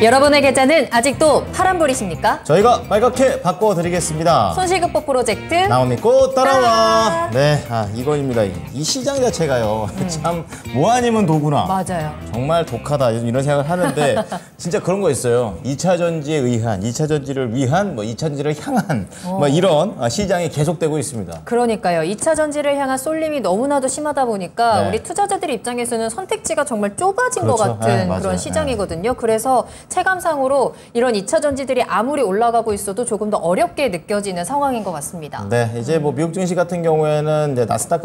여러분의 계좌는 아직도 파란불이십니까? 저희가 빨갛게 바꿔드리겠습니다. 손실극복 프로젝트 나옵니까? 따라와. 네, 이거입니다. 이 시장 자체가요. 참 뭐 아니면 도구나. 맞아요. 정말 독하다 이런 생각을 하는데 진짜 그런 거 있어요. 2차 전지에 의한, 2차 전지를 위한, 2차 전지를 향한 이런 시장이 계속되고 있습니다. 그러니까요. 2차 전지를 향한 쏠림이 너무나도 심하다 보니까 네. 우리 투자자들 입장에서는 선택지가 정말 좁아진 것 그렇죠. 같은 네, 그런 시장이거든요. 그래서 체감상으로 이런 2차 전지들이 아무리 올라가고 있어도 조금 더 어렵게 느껴지는 상황인 것 같습니다. 네, 이제 미국 증시 같은 경우에는 이제 나스닥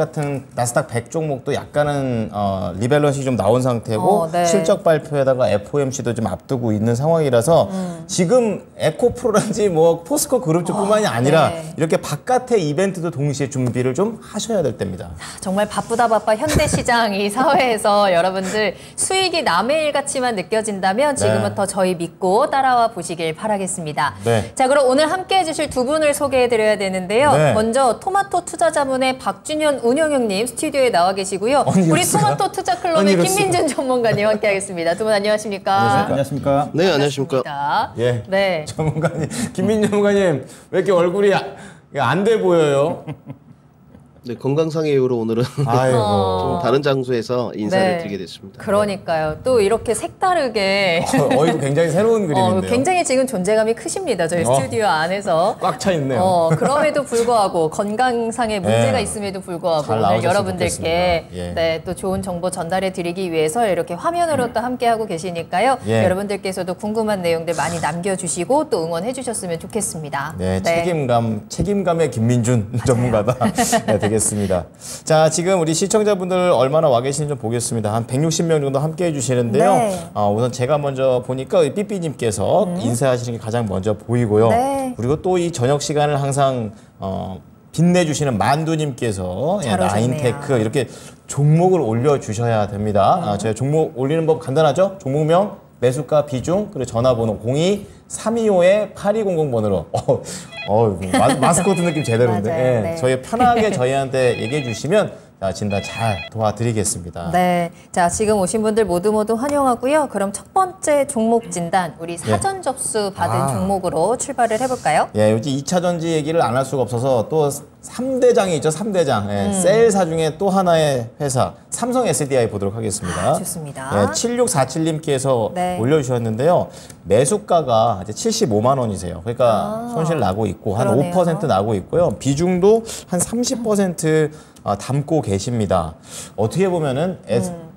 100 종목도 약간은 리밸런싱이 좀 나온 상태고 네. 실적 발표에다가 FOMC도 좀 앞두고 있는 상황이라서 지금 에코프로라든지 포스코 그룹뿐만이 아니라 네. 이렇게 바깥의 이벤트도 동시에 준비를 좀 하셔야 될 때입니다. 정말 바쁘다 바빠 현대시장이 사회에서 여러분들 수익이 남의 일같이만 느껴진다면 지금부터 저희 믿고 따라와 보시길 바라겠습니다. 네. 자, 그럼 오늘 함께 해주실 두 분을 소개해드려야 되는데요. 네. 먼저 토마토 투자자문의 박준현 운영형님 스튜디오에 나와 계시고요. 우리 토마토 투자클럽의 김민준 전문가님 함께하겠습니다. 두 분 안녕하십니까? 안녕하십니까? 네, 안녕하십니까? 예. 네. 전문가님, 김민준 전문가님 왜 이렇게 얼굴이 안 돼 보여요? 네, 건강상의 이유로 오늘은 아이고. 좀 다른 장소에서 인사를 네. 드리게 됐습니다. 그러니까요. 또 이렇게 색다르게 이거 굉장히 새로운 그림인데요. 굉장히 지금 존재감이 크십니다. 저희 스튜디오 안에서. 꽉 차 있네요. 그럼에도 불구하고 건강상의 문제가 네. 있음에도 불구하고 잘 오늘 나오셨으면 여러분들께 좋겠습니다. 예. 네, 또 좋은 정보 전달해 드리기 위해서 이렇게 화면으로 또 함께하고 계시니까요. 예. 여러분들께서도 궁금한 내용들 많이 남겨주시고 또 응원해 주셨으면 좋겠습니다. 네, 책임감의 김민준 전문가다. 네, 되겠습니다. 자, 지금 우리 시청자분들 얼마나 와 계시는지 좀 보겠습니다. 한 160명 정도 함께 해주시는데요. 네. 우선 제가 먼저 보니까 삐삐님께서 인사하시는 게 가장 먼저 보이고요. 네. 그리고 또 이 저녁 시간을 항상 빛내주시는 만두님께서 잘 오셨네요. 나인테크 이렇게 종목을 올려주셔야 됩니다. 저희 종목 올리는 법 간단하죠? 종목명, 매수가 비중, 그리고 전화번호 02-325-8200번으로 마스코트 느낌 제대로인데 맞아요. 네. 저희 편하게 저희한테 얘기해 주시면 진단 잘 도와드리겠습니다. 네, 자 지금 오신 분들 모두 환영하고요. 그럼 첫 번째 종목 진단 우리 사전 접수 받은 종목으로 출발을 해볼까요? 예, 요즘 2차 전지 얘기를 안 할 수가 없어서 또 3대장이 있죠, 3대장. 셀사 중에 또 하나의 회사 삼성 SDI 보도록 하겠습니다. 좋습니다. 예, 7647님께서 올려주셨는데요. 매수가가 이제 75만 원이세요. 그러니까 손실 나고 있고 한 그러네요. 5% 나고 있고요. 비중도 한 30% 담고 계십니다. 어떻게 보면은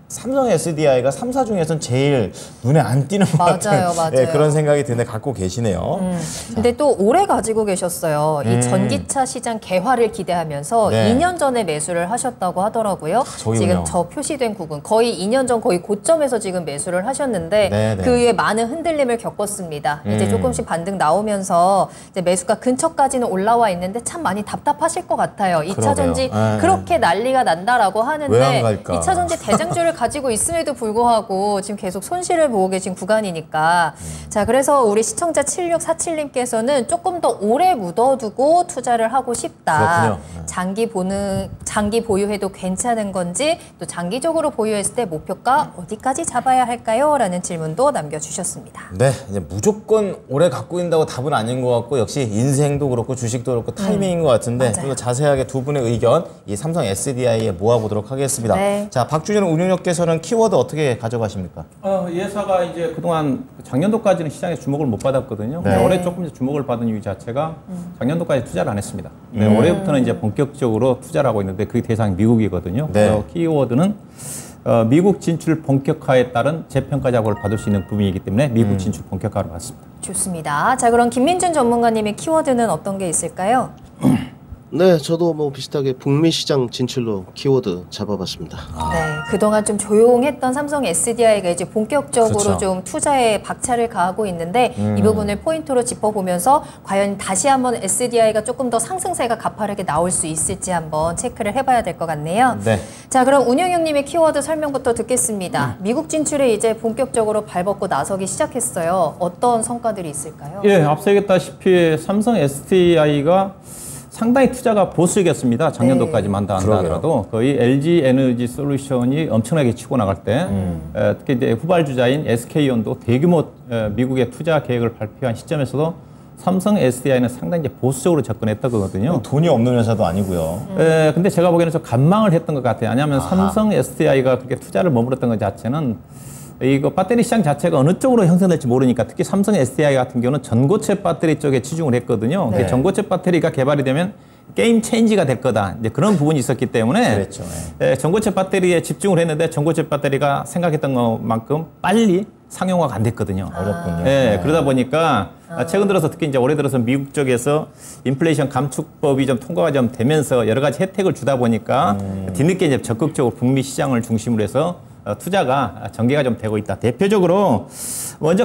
삼성 SDI가 3사 중에서는 제일 눈에 안 띄는 것 같은 맞아요. 그런 생각이 드는데 갖고 계시네요. 근데 또 오래 가지고 계셨어요. 이 전기차 시장 개화를 기대하면서 네. 2년 전에 매수를 하셨다고 하더라고요. 저기군요. 지금 저 표시된 구간 거의 2년 전 거의 고점에서 지금 매수를 하셨는데 네네. 그 이후에 많은 흔들림을 겪었습니다. 이제 조금씩 반등 나오면서 이제 매수가 근처까지는 올라와 있는데 참 많이 답답하실 것 같아요. 2차 그러게요. 전지 네. 그렇게 난리가 난다라고 왜 안 하는데 갈까? 2차 전지 대장주를 가지고 있음에도 불구하고 지금 계속 손실을 보고 계신 구간이니까 자, 그래서 우리 시청자 7647님께서는 조금 더 오래 묻어두고 투자를 하고 싶다. 그렇군요. 장기 보유해도 괜찮은 건지 또 장기적으로 보유했을 때 목표가 어디까지 잡아야 할까요? 라는 질문도 남겨주셨습니다. 네, 이제 무조건 오래 갖고 있다고 답은 아닌 것 같고 역시 인생도 그렇고 주식도 그렇고 타이밍인 것 같은데 맞아요. 또 자세하게 두 분의 의견 이 삼성 SDI에 모아보도록 하겠습니다. 네. 자, 박준현 운영력께서는 키워드 어떻게 가져가십니까? 이 회사가 이제 그동안 작년도까지는 시장에 주목을 못 받았거든요. 네. 올해 조금 이제 주목을 받은 이유 자체가 작년도까지 투자를 안 했습니다. 네, 올해부터는 이제 본격적으로 투자를 하고 있는데 그 대상이 미국이거든요. 네. 그래서 키워드는 미국 진출 본격화에 따른 재평가 작업을 받을 수 있는 부분이기 때문에 미국 진출 본격화로 봤습니다. 좋습니다. 자, 그럼 김민준 전문가님의 키워드는 어떤 게 있을까요? 네, 저도 비슷하게 북미 시장 진출로 키워드 잡아봤습니다. 네, 그동안 좀 조용했던 삼성 SDI가 이제 본격적으로 그렇죠. 좀 투자에 박차를 가하고 있는데 이 부분을 포인트로 짚어보면서 과연 다시 한번 SDI가 조금 더 상승세가 가파르게 나올 수 있을지 한번 체크를 해봐야 될 것 같네요. 네. 자, 그럼 운영형님의 키워드 설명부터 듣겠습니다. 미국 진출에 이제 본격적으로 발벗고 나서기 시작했어요. 어떤 성과들이 있을까요? 예, 앞서 얘기했다시피 삼성 SDI가 상당히 투자가 보수적이었습니다. 작년도까지만 다 한다 하더라도 거의 LG 에너지 솔루션이 엄청나게 치고 나갈 때 특히 이제 후발주자인 SK온도 대규모 미국의 투자 계획을 발표한 시점에서도 삼성 SDI는 상당히 이제 보수적으로 접근했던 거거든요. 돈이 없는 회사도 아니고요. 근데 제가 보기에는 좀 간망을 했던 것 같아요. 왜냐하면 삼성 SDI가 그렇게 투자를 머물렀던 것 자체는 이거 배터리 시장 자체가 어느 쪽으로 형성될지 모르니까 특히 삼성 SDI 같은 경우는 전고체 배터리 쪽에 치중을 했거든요. 네. 전고체 배터리가 개발이 되면 게임 체인지가 될 거다. 이제 그런 부분이 있었기 때문에 그랬죠. 전고체 배터리에 집중을 했는데 전고체 배터리가 생각했던 것만큼 빨리 상용화가 안 됐거든요. 어렵군요. 그러다 보니까 최근 들어서 특히 이제 올해 들어서 미국 쪽에서 인플레이션 감축법이 좀 통과가 좀 되면서 여러 가지 혜택을 주다 보니까 뒤늦게 이제 적극적으로 북미 시장을 중심으로 해서 투자가 전개가 좀 되고 있다. 대표적으로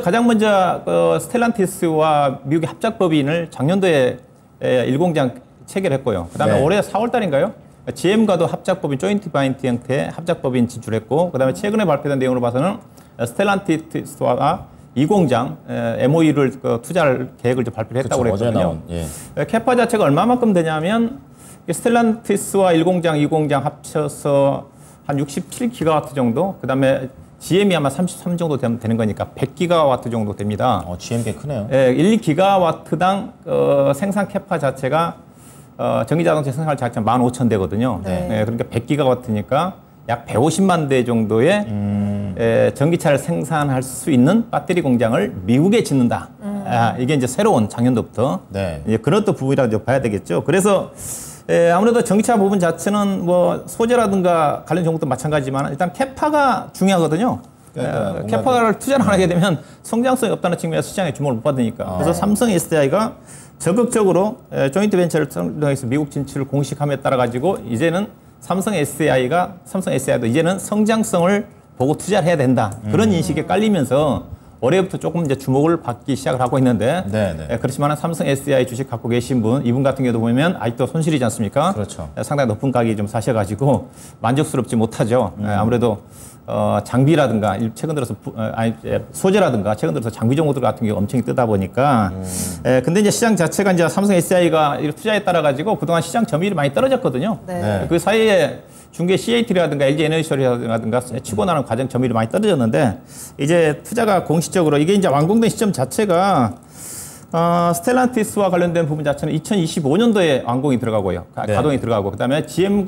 가장 먼저 스텔란티스와 미국의 합작법인을 작년도에 1공장 체결했고요. 그다음에 네. 올해 4월달인가요? GM과도 합작법인 조인트 바인트 형태의 합작법인 진출했고, 그다음에 최근에 발표된 내용으로 봐서는 스텔란티스와 2공장 MOU를 투자할 계획을 좀 발표를 했다고 그쵸, 그랬거든요. 어제 나온, 캐파 자체가 얼마만큼 되냐면 스텔란티스와 1공장, 2공장 합쳐서 한 67기가와트 정도, 그다음에 GM이 아마 33 정도 되는 거니까 100기가와트 정도 됩니다. GM 꽤 크네요. 1, 2기가와트당 생산 캐파 자체가 전기자동차 생산 자체가 15,000대거든요. 그러니까 100기가와트니까 약 150만 대 정도의 전기차를 생산할 수 있는 배터리 공장을 미국에 짓는다. 이게 이제 새로운 작년도부터 이제 그런 또 부분이라고 봐야 되겠죠. 그래서 아무래도 전기차 부분 자체는 뭐 소재라든가 관련 종목도 마찬가지지만 일단 캐파가 중요하거든요. 캐파를 투자를 안 하게 되면 성장성이 없다는 측면에서 시장에 주목을 못 받으니까. 그래서 삼성 SDI가 적극적으로 조인트 벤처를 통해서 미국 진출을 공식함에 따라 가지고 이제는 삼성 SDI도 이제는 성장성을 보고 투자를 해야 된다. 그런 인식에 깔리면서 올해부터 조금 이제 주목을 받기 시작을 하고 있는데, 그렇지만 삼성 SDI 주식 갖고 계신 분, 이분 같은 경우도 보면 아직도 손실이지 않습니까? 그렇죠. 상당히 높은 가격에 좀 사셔가지고 만족스럽지 못하죠. 아무래도 장비라든가 최근 들어서 소재라든가 최근 들어서 장비 종목들 같은 경우 엄청 뜨다 보니까, 근데 이제 시장 자체가 이제 삼성 SDI가 투자에 따라 가지고 그동안 시장 점유율이 많이 떨어졌거든요. 그 사이에 중개 CAT라든가 LG 에너지솔루션이라든가 치고 나는 과정 점유율이 많이 떨어졌는데, 이제 투자가 공식적으로 이게 이제 완공된 시점 자체가 스텔란티스와 관련된 부분 자체는 2025년도에 완공이 들어가고요. 가동이 들어가고, 그다음에 GM은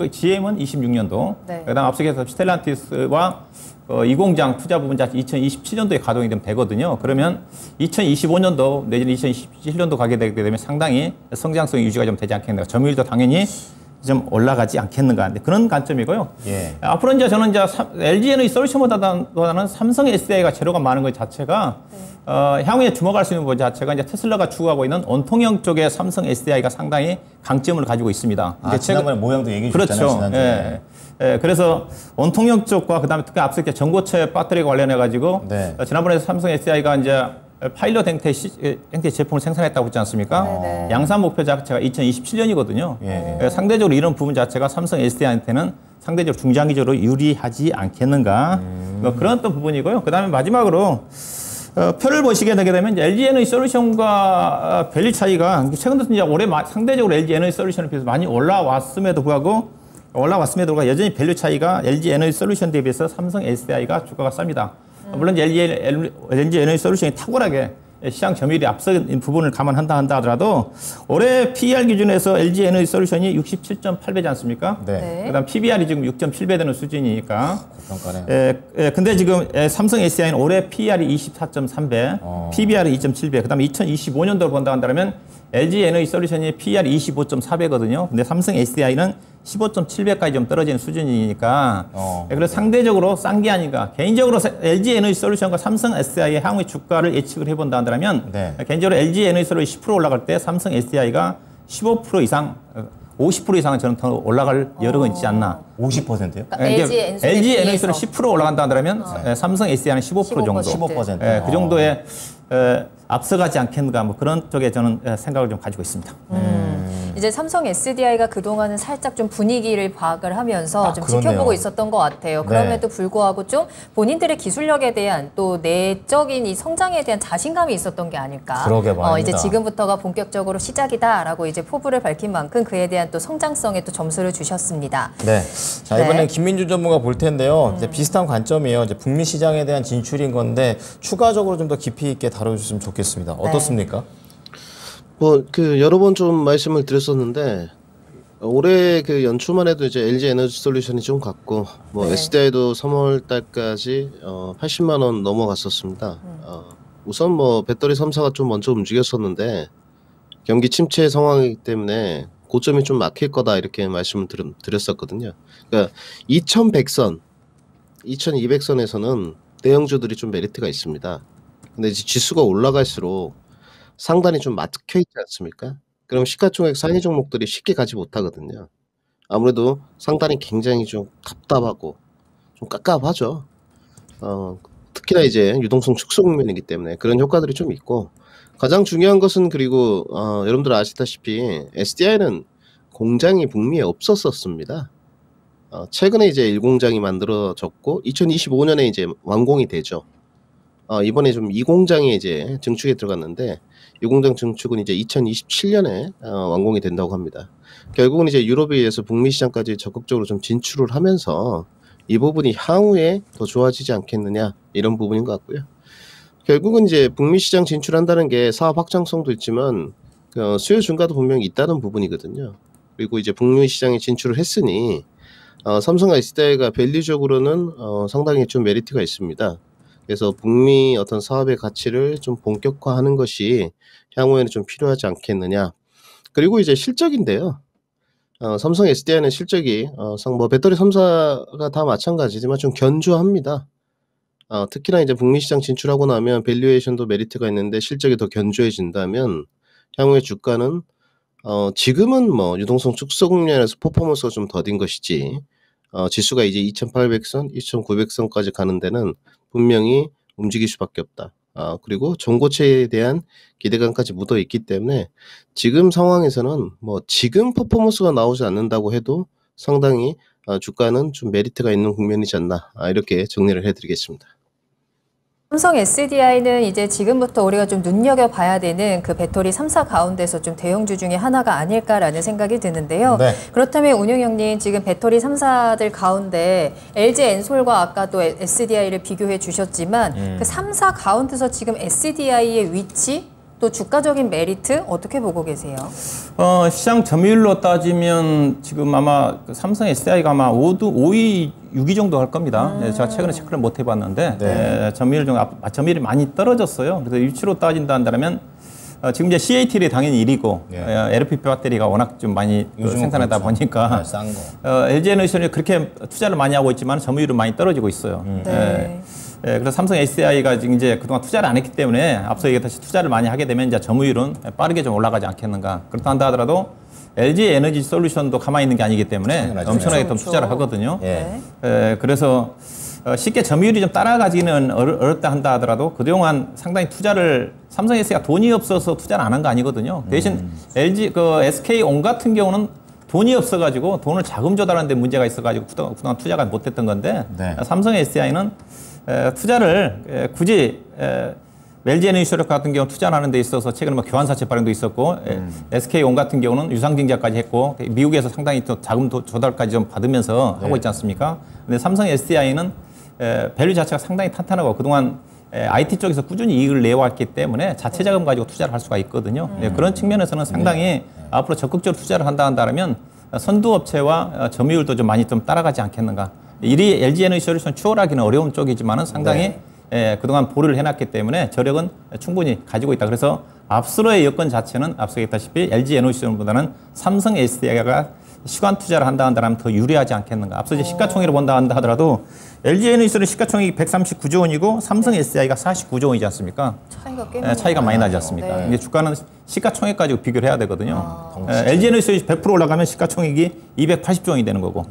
26년도, 그다음 앞서서 스텔란티스와 2공장 투자 부분 자체 2027년도에 가동이 되거든요. 그러면 2025년도 내지는 2027년도 가게 되게 되면 상당히 성장성이 유지가 좀 되지 않겠는가. 점유율도 당연히 좀 올라가지 않겠는가. 그런 관점이고요. 앞으로 이제 저는 이제 LG 에너지 솔루션보다는 삼성 SDI가 재료가 많은 것 자체가 향후에 주목할 수 있는 것 자체가 이제 테슬라가 추구하고 있는 원통형 쪽에 삼성 SDI가 상당히 강점을 가지고 있습니다. 지난번에 모형도 얘기해 주셨잖아요. 지난주에. 그래서 원통형 쪽과 그다음에 특히 앞서 이렇게 전고체 배터리와 관련해 가지고 지난번에 삼성 SDI가 이제 파일럿 형태 제품을 생산했다고 했지 않습니까? 양산 목표 자체가 2027년이거든요. 상대적으로 이런 부분 자체가 삼성 SDI한테는 상대적으로 중장기적으로 유리하지 않겠는가. 그런 또 부분이고요. 그 다음에 마지막으로 표를 보시게 되게 되면 LG 에너지 솔루션과 밸류 차이가 최근 들어서 이제 올해 상대적으로 LG 에너지 솔루션에 비해서 많이 올라왔음에도 불구하고 여전히 밸류 차이가 LG 에너지 솔루션 대비해서 삼성 SDI가 주가가 쌉니다. 물론 LG 에너지 솔루션이 탁월하게 시장 점유율이 앞서는 부분을 감안한다 하더라도 올해 PER 기준에서 LG 에너지 솔루션이 67.8배지 않습니까? 그다음 PBR이 지금 6.7배 되는 수준이니까. 고평가네. 근데 지금 삼성 SDI는 올해 PER이 24.3배, PBR이 2.7배. 그다음에 2025년도를 본다 한다면 LG 에너지 솔루션이 PER이 25.4배거든요. 근데 삼성 SDI는 15.7배까지 좀 떨어지는 수준이니까 그래서 상대적으로 싼 게 아닌가. 개인적으로 LG 에너지 솔루션과 삼성 SDI의 향후의 주가를 예측을 해본다 한다면 개인적으로 LG 에너지 솔루션이 10% 올라갈 때 삼성 SDI가 15% 이상 50% 이상은 저는 더 올라갈 여력은 있지 않나. 50%요? 그러니까 LG 에너지 솔루션 10% 올라간다 한다면 삼성 SDI는 15% 정도. 15%. 그 정도의 앞서가지 않겠는가. 뭐 그런 쪽에 저는 생각을 좀 가지고 있습니다. 이제 삼성 SDI가 그동안은 살짝 좀 분위기를 파악을 하면서 좀 그러네요. 지켜보고 있었던 것 같아요. 그럼에도 불구하고 좀 본인들의 기술력에 대한 또 내적인 이 성장에 대한 자신감이 있었던 게 아닐까. 그러게 말입니다. 이제 지금부터가 본격적으로 시작이다라고 이제 포부를 밝힌 만큼 그에 대한 또 성장성에 또 점수를 주셨습니다. 네. 자, 이번엔 네. 김민준 전문가 볼 텐데요. 이제 비슷한 관점이에요. 이제 북미 시장에 대한 진출인 건데 추가적으로 좀 더 깊이 있게 다뤄주셨으면 좋겠습니다. 어떻습니까? 여러 번 좀 말씀을 드렸었는데 올해 연초만 해도 이제 LG 에너지 솔루션이 좀 갔고 네. SDI도 3월 달까지 80만 원 넘어갔었습니다. 우선 배터리 3사가 좀 먼저 움직였었는데 경기 침체 상황이기 때문에 고점이 좀 막힐 거다 이렇게 말씀을 드렸었거든요. 그러니까 2100선, 2200선에서는 대형주들이 좀 메리트가 있습니다. 근데 이제 지수가 올라갈수록 상단이 좀 막혀 있지 않습니까? 그럼 시가총액 상위 종목들이 쉽게 가지 못하거든요. 아무래도 상단이 굉장히 좀 답답하고 좀 깝깝하죠. 특히나 이제 유동성 축소 국면이기 때문에 그런 효과들이 좀 있고 가장 중요한 것은 그리고 여러분들 아시다시피 SDI는 공장이 북미에 없었었습니다. 최근에 이제 1공장이 만들어졌고 2025년에 이제 완공이 되죠. 이번에 좀 2공장에 이제 증축에 들어갔는데 2공장 증축은 이제 2027년에 완공이 된다고 합니다. 결국은 이제 유럽에 의해서 북미 시장까지 적극적으로 좀 진출을 하면서 이 부분이 향후에 더 좋아지지 않겠느냐 이런 부분인 것 같고요. 결국은 이제 북미 시장 진출한다는 게 사업 확장성도 있지만 수요 증가도 분명히 있다는 부분이거든요. 그리고 이제 북미 시장에 진출을 했으니 삼성과 SDI가 밸류적으로는 상당히 좀 메리트가 있습니다. 그래서 북미 어떤 사업의 가치를 좀 본격화하는 것이 향후에는 좀 필요하지 않겠느냐. 그리고 이제 실적인데요. 삼성 SDI는 실적이 배터리 3사가 다 마찬가지지만 좀 견조합니다. 특히나 이제 북미 시장 진출하고 나면 밸류에이션도 메리트가 있는데 실적이 더 견조해진다면 향후에 주가는 지금은 유동성 축소 국면에서 퍼포먼스가 좀 더딘 것이지 지수가 이제 2800선, 2900선까지 가는 데는 분명히 움직일 수밖에 없다. 그리고 전고체에 대한 기대감까지 묻어 있기 때문에 지금 상황에서는 지금 퍼포먼스가 나오지 않는다고 해도 상당히 주가는 좀 메리트가 있는 국면이지 않나 이렇게 정리를 해드리겠습니다. 삼성 SDI는 이제 지금부터 우리가 좀 눈여겨봐야 되는 그 배터리 3사 가운데서 좀 대형주 중에 하나가 아닐까라는 생각이 드는데요. 네. 그렇다면 운용형님 지금 배터리 3사들 가운데 LG 엔솔과 아까 또 SDI를 비교해 주셨지만 그 3사 가운데서 지금 SDI의 위치 또 주가적인 메리트 어떻게 보고 계세요? 시장 점유율로 따지면 지금 아마 삼성 SDI가 아마 5위, 6위 정도 할 겁니다. 제가 최근에 체크를 못 해봤는데 점유율이 많이 떨어졌어요. 그래서 위치로 따진다 한다면 지금 이제 CATL이 당연히 1위고 LFP 배터리가 워낙 좀 많이 생산하다 보니까 싼 거. LG 에너지는 그렇게 투자를 많이 하고 있지만 점유율은 많이 떨어지고 있어요. 그래서 삼성 SDI가 지금 이제 그동안 투자를 안 했기 때문에 앞서 얘기했듯이 투자를 많이 하게 되면 이제 점유율은 빠르게 좀 올라가지 않겠는가. 그렇다 한다 하더라도 LG 에너지 솔루션도 가만히 있는 게 아니기 때문에 엄청나게 좀 투자를 하거든요. 그래서 쉽게 점유율이 좀 따라가기는 어렵다 한다 하더라도 그동안 상당히 투자를 삼성 SDI가 돈이 없어서 투자를 안 한 거 아니거든요. 대신 LG SK온 같은 경우는 돈이 없어가지고 돈을 자금 조달하는 데 문제가 있어가지고 그동안 투자가 못했던 건데 삼성 SDI는 투자를 굳이 LG 에너지 같은 경우 투자하는 데 있어서 최근에 교환사채 발행도 있었고 SK온 같은 경우는 유상증자까지 했고 미국에서 상당히 또 자금 조달까지 좀 받으면서 하고 있지 않습니까? 근데 삼성 SDI는 밸류 자체가 상당히 탄탄하고 그동안 IT 쪽에서 꾸준히 이익을 내왔기 때문에 자체 자금 가지고 투자를 할 수가 있거든요. 그런 측면에서는 상당히 앞으로 적극적으로 투자를 한다면 선두업체와 점유율도 좀 많이 좀 따라가지 않겠는가. 이리 LG 에너지 솔루션 추월하기는 어려운 쪽이지만은 상당히 그동안 보류를 해놨기 때문에 저력은 충분히 가지고 있다. 그래서 앞서로의 여건 자체는 앞서 얘기했다시피 LG 에너지 솔루션보다는 삼성 SDI가 시간 투자를 한다면 더 유리하지 않겠는가. 앞서 이제 시가총액으로 본다 한다 하더라도 LG 에너지 솔루션 시가총액이 139조 원이고 삼성 SDI가 49조 원이지 않습니까? 차이가 많이 나지 않습니까? 근데 주가는 시가총액 가지고 비교를 해야 되거든요. LG 에너지 솔루션 100% 올라가면 시가총액이 280조 원이 되는 거고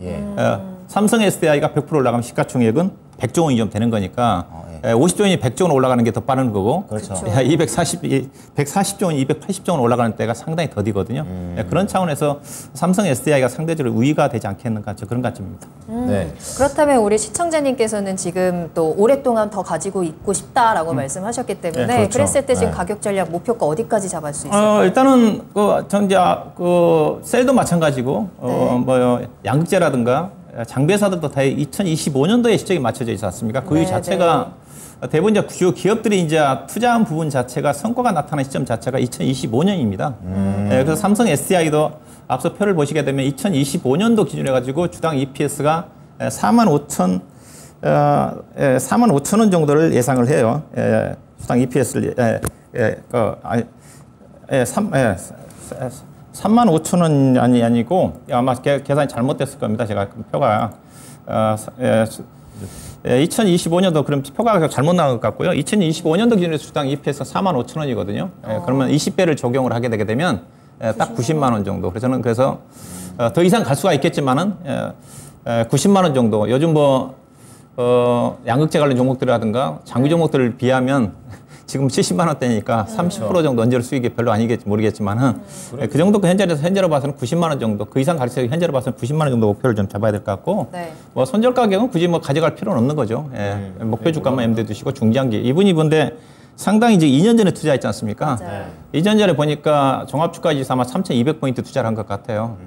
삼성 SDI가 100% 올라가면 시가총액은 100조 원이 좀 되는 거니까 50조 원이 100조 원 올라가는 게 더 빠른 거고, 그렇죠. 140조 원, 280조 원 올라가는 때가 상당히 더디거든요. 그런 차원에서 삼성 SDI가 상대적으로 우위가 되지 않겠는가, 그런 관점입니다. 네. 그렇다면 우리 시청자님께서는 지금 또 오랫동안 더 가지고 있고 싶다라고 말씀하셨기 때문에 네, 그렇죠. 그랬을 때 지금 네. 가격 전략 목표가 어디까지 잡을 수 있을까요? 일단은 셀도 마찬가지고 뭐 양극재라든가 장비회사들도 다 2025년도에 시적이 맞춰져 있지 않습니까? 그 이유 자체가 대부분 이제 주요 기업들이 이제 투자한 부분 자체가 성과가 나타난 시점 자체가 2025년입니다. 그래서 삼성 SDI도 앞서 표를 보시게 되면 2025년도 기준으로 해가지고 주당 EPS가 45,000원 정도를 예상을 해요. 주당 EPS를 35,000원 아니고 아마 계산이 잘못됐을 겁니다. 제가 표가 2025년도 그럼 표가 잘못 나온 것 같고요. 2025년도 기준으로 주당 EPS가 45,000원이거든요. 그러면 20배를 적용을 하게 되게 되면 딱 90만 원 정도. 그래서 저는 더 이상 갈 수가 있겠지만은 90만 원 정도. 요즘 뭐 양극재 관련 종목들이라든가 장비 종목들을 비하면 지금 70만 원대니까 30% 정도 언제로 수익이 별로 아니겠지 모르겠지만은 그 정도 현재로 봐서는 90만 원 정도, 그 이상 가르쳐 현재로 봐서는 90만 원 정도 목표를 좀 잡아야 될 것 같고, 뭐 손절 가격은 굳이 뭐 가져갈 필요는 없는 거죠. 목표 주가만 염두에 두시고 중장기 이분인데 상당히 이제 2년 전에 투자했지 않습니까? 2년 전에 보니까 종합주가지수 아마 3,200포인트 투자를 한 것 같아요.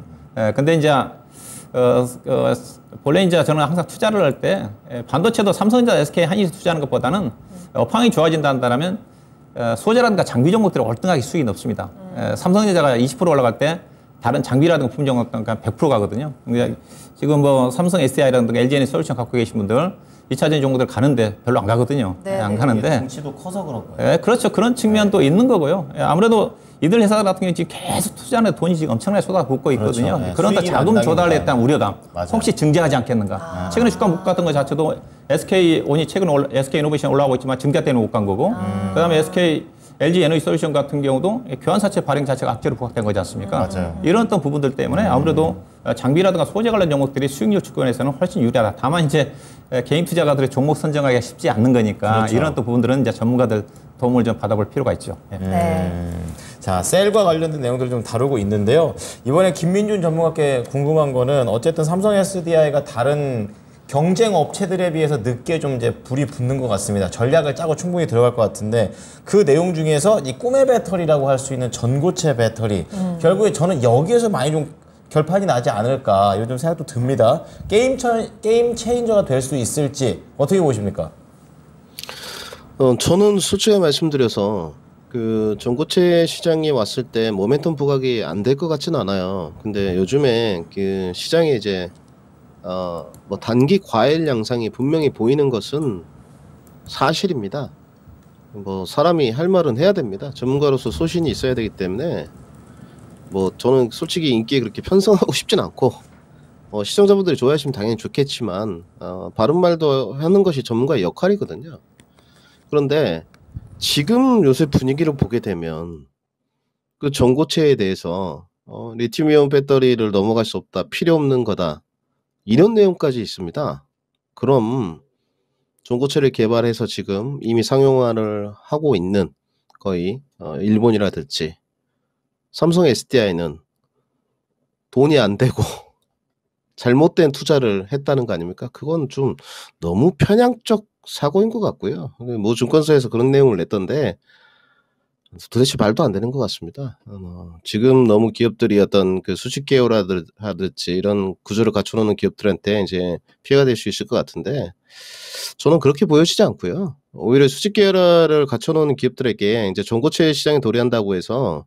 근데 이제 본래 이제 저는 항상 투자를 할 때 반도체도 삼성전자, SK, 한일에 투자하는 것보다는 업황이 좋아진다 한다면 소재라든가 장비 종목들이 월등하게 수익이 높습니다. 삼성전자가 20% 올라갈 때 다른 장비라든가 품종 종목은 100% 가거든요. 지금 뭐 삼성 SDI라든가 LG에너지 솔루션 갖고 계신 분들 2차전 종목들 가는데 별로 안 가거든요. 안 가는데. 덩치도 커서 그런 거예요. 그렇죠. 그런 측면도 있는 거고요. 아무래도 이들 회사 같은 경우는 지금 계속 투자하는 돈이 지금 엄청나게 쏟아붓고 있거든요. 그렇죠. 그런다 자금 조달에 대한 우려감. 맞아요. 혹시 증대하지 않겠는가. 최근에 주가 못 갔던 것 자체도 SK온이 최근에 SK 이노베이션 올라가고 있지만 증대 때문에 못 간 거고, 그다음에 LG 에너지 솔루션 같은 경우도 교환사채 발행 자체가 악재로 부각된 거지 않습니까? 맞아요. 이런 어떤 부분들 때문에 아무래도 장비라든가 소재 관련 종목들이 수익률 측면에서는 훨씬 유리하다. 다만 이제 개인 투자가들의 종목 선정하기가 쉽지 않는 거니까 그렇죠. 이런 또 부분들은 이제 전문가들 도움을 좀 받아볼 필요가 있죠. 자, 셀과 관련된 내용들을 좀 다루고 있는데요. 이번에 김민준 전문가께 궁금한 거는 어쨌든 삼성 SDI가 다른 경쟁 업체들에 비해서 늦게 좀 이제 불이 붙는 것 같습니다. 전략을 짜고 충분히 들어갈 것 같은데 그 내용 중에서 이 꿈의 배터리라고 할 수 있는 전고체 배터리 결국에 저는 여기에서 많이 좀 결판이 나지 않을까 이런 좀 생각도 듭니다. 게임 체인저가 될 수 있을지 어떻게 보십니까? 저는 솔직히 말씀드려서 그 전고체 시장이 왔을 때 모멘텀 부각이 안 될 것 같지는 않아요. 근데 요즘에 그 시장에 이제 뭐 단기 과열 양상이 분명히 보이는 것은 사실입니다. 뭐 사람이 할 말은 해야 됩니다. 전문가로서 소신이 있어야 되기 때문에 뭐 저는 솔직히 인기에 그렇게 편성하고 싶진 않고 시청자분들이 좋아하시면 당연히 좋겠지만 바른 말도 하는 것이 전문가의 역할이거든요. 그런데 지금 요새 분위기를 보게 되면 그 전고체에 대해서 리튬이온 배터리를 넘어갈 수 없다, 필요 없는 거다, 이런 내용까지 있습니다. 그럼 전고체를 개발해서 지금 이미 상용화를 하고 있는 거의 일본이라든지 삼성 SDI는 돈이 안 되고 잘못된 투자를 했다는 거 아닙니까? 그건 좀 너무 편향적 사고인 것 같고요. 뭐 증권사에서 그런 내용을 냈던데 도대체 말도 안 되는 것 같습니다. 지금 너무 기업들이 어떤 그 수직 계열화든지 이런 구조를 갖춰놓는 기업들한테 이제 피해가 될 수 있을 것 같은데 저는 그렇게 보여지지 않고요. 오히려 수직 계열화를 갖춰놓은 기업들에게 이제 전고체 시장에 도래한다고 해서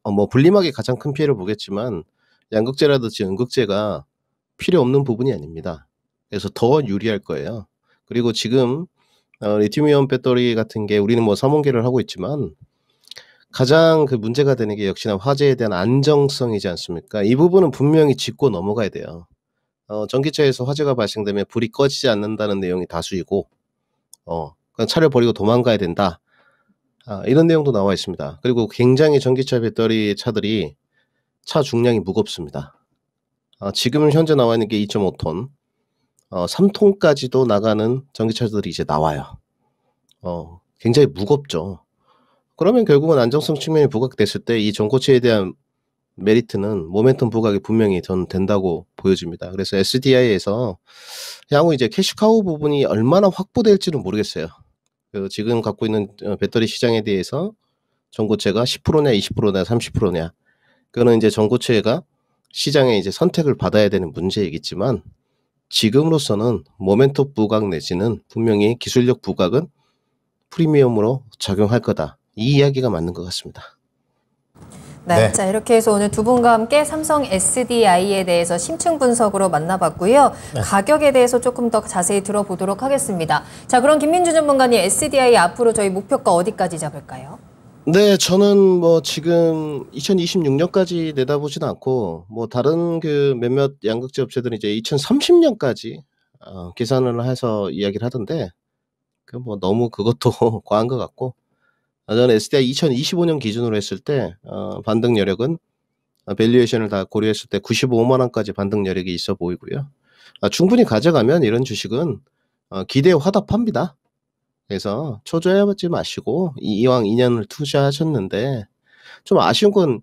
뭐 분림하기 가장 큰 피해를 보겠지만 양극재라든지 음극재가 필요 없는 부분이 아닙니다. 그래서 더 유리할 거예요. 그리고 지금 리튬이온 배터리 같은 게 우리는 뭐 삼원계를 하고 있지만 가장 그 문제가 되는 게 역시나 화재에 대한 안정성이지 않습니까? 이 부분은 분명히 짚고 넘어가야 돼요. 전기차에서 화재가 발생되면 불이 꺼지지 않는다는 내용이 다수이고 그냥 차를 버리고 도망가야 된다. 이런 내용도 나와 있습니다. 그리고 굉장히 전기차 배터리 차들이 차 중량이 무겁습니다. 지금 현재 나와 있는 게 2.5톤, 3톤까지도 나가는 전기차들이 이제 나와요. 굉장히 무겁죠. 그러면 결국은 안정성 측면이 부각됐을 때 이 전고체에 대한 메리트는 모멘텀 부각이 분명히 저는 된다고 보여집니다. 그래서 SDI에서 향후 이제 캐시카우 부분이 얼마나 확보될지는 모르겠어요. 지금 갖고 있는 배터리 시장에 대해서 전고체가 10%냐, 20%냐, 30%냐. 그거는 이제 전고체가 시장에 이제 선택을 받아야 되는 문제이겠지만 지금으로서는 모멘텀 부각 내지는 분명히 기술력 부각은 프리미엄으로 작용할 거다. 이 이야기가 맞는 것 같습니다. 네. 자, 이렇게 해서 오늘 두 분과 함께 삼성 SDI에 대해서 심층 분석으로 만나봤고요. 네. 가격에 대해서 조금 더 자세히 들어보도록 하겠습니다. 자, 그럼 김민준 전문가님, SDI 앞으로 저희 목표가 어디까지 잡을까요? 네, 저는 뭐 지금 2026년까지 내다보진 않고 뭐 다른 그 몇몇 양극재 업체들은 이제 2030년까지 계산을 해서 이야기를 하던데 그 뭐 너무 그것도 과한 것 같고 저는 SDI 2025년 기준으로 했을 때 반등 여력은 밸류에이션을 다 고려했을 때 95만 원까지 반등 여력이 있어 보이고요. 충분히 가져가면 이런 주식은 기대에 화답합니다. 그래서 초조해하지 마시고 이왕 2년을 투자하셨는데 좀 아쉬운 건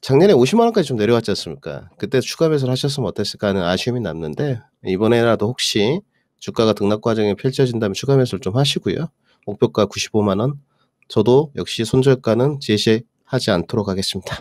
작년에 50만 원까지 좀 내려왔지 않습니까? 그때 추가 매수를 하셨으면 어땠을까 하는 아쉬움이 남는데 이번에라도 혹시 주가가 등락 과정이 펼쳐진다면 추가 매수를 좀 하시고요. 목표가 95만 원. 저도 역시 손절가는 제시하지 않도록 하겠습니다.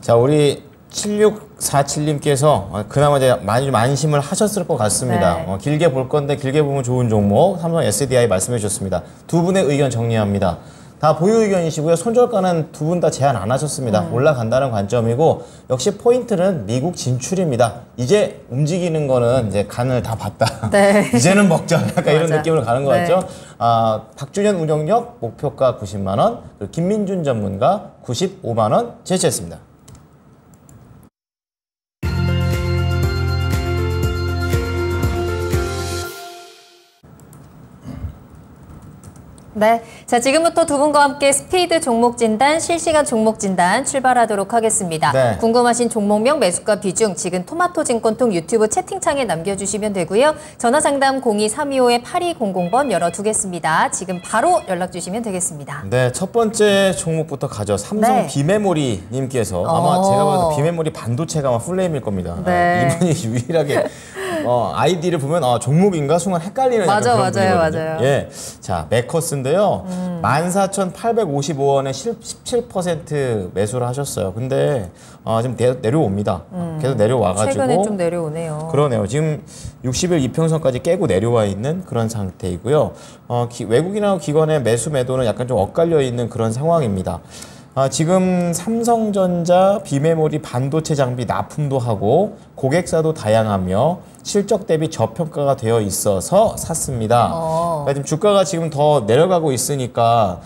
자, 우리 7647님께서 그나마 이제 많이 좀 안심을 하셨을 것 같습니다. 네. 길게 볼 건데 길게 보면 좋은 종목 삼성 SDI 말씀해 주셨습니다. 두 분의 의견 정리합니다. 다 보유 의견이시고요. 손절가는 두 분 다 제한 안 하셨습니다. 올라간다는 관점이고 역시 포인트는 미국 진출입니다. 이제 움직이는 거는 이제 간을 다 봤다. 네. 이제는 먹자. 약간 이런 느낌으로 가는 것 네. 같죠. 박준현 운영력 목표가 90만 원, 그리고 김민준 전문가 95만 원 제시했습니다. 네. 자, 지금부터 두 분과 함께 스피드 종목 진단, 실시간 종목 진단 출발하도록 하겠습니다. 네. 궁금하신 종목명, 매수가 비중, 지금 토마토증권통 유튜브 채팅창에 남겨주시면 되고요. 전화상담 02-325-8200번 열어두겠습니다. 지금 바로 연락 주시면 되겠습니다. 네, 첫 번째 종목부터 가죠. 삼성 네. 비메모리님께서 아마 제가 봐도 비메모리 반도체가 아마 풀네임일 겁니다. 네. 이분이 유일하게 아이디를 보면 종목인가 순간 헷갈리는 맞아, 그런 맞아요, 분이거든요. 맞아요. 예, 자 메커스인데요. 14,855원에 17% 매수를 하셨어요. 근데 지금 내려옵니다. 계속 내려와가지고 최근에 좀 내려오네요. 그러네요. 지금 60일 이평선까지 깨고 내려와 있는 그런 상태이고요. 외국인하고 기관의 매수 매도는 약간 좀 엇갈려 있는 그런 상황입니다. 지금 삼성전자 비메모리 반도체 장비 납품도 하고 고객사도 다양하며 실적 대비 저평가가 되어 있어서 샀습니다. 그러니까 지금 주가가 지금 더 내려가고 있으니까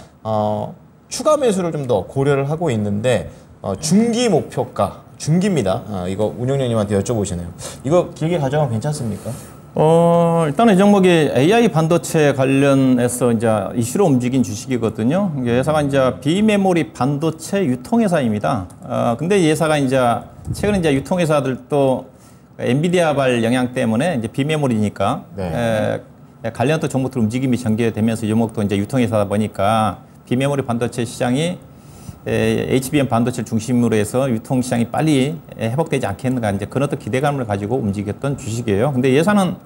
추가 매수를 좀 더 고려를 하고 있는데 중기 목표가 중기입니다. 이거 운영위원님한테 여쭤보시네요. 이거 길게 가져가면 괜찮습니까? 일단은 이 종목이 AI 반도체 관련해서 이제 이슈로 움직인 주식이거든요. 이게 회사가 이제 비메모리 반도체 유통회사입니다. 근데 이 회사가 이제 최근에 이제 유통회사들도 엔비디아발 영향 때문에 이제 비메모리니까 네. 관련된 종목들 움직임이 전개되면서 이 종목도 이제 유통회사다 보니까 비메모리 반도체 시장이 HBM 반도체를 중심으로 해서 유통 시장이 빨리 회복되지 않겠는가 이제 그런 어떤 기대감을 가지고 움직였던 주식이에요. 근데 이 회사는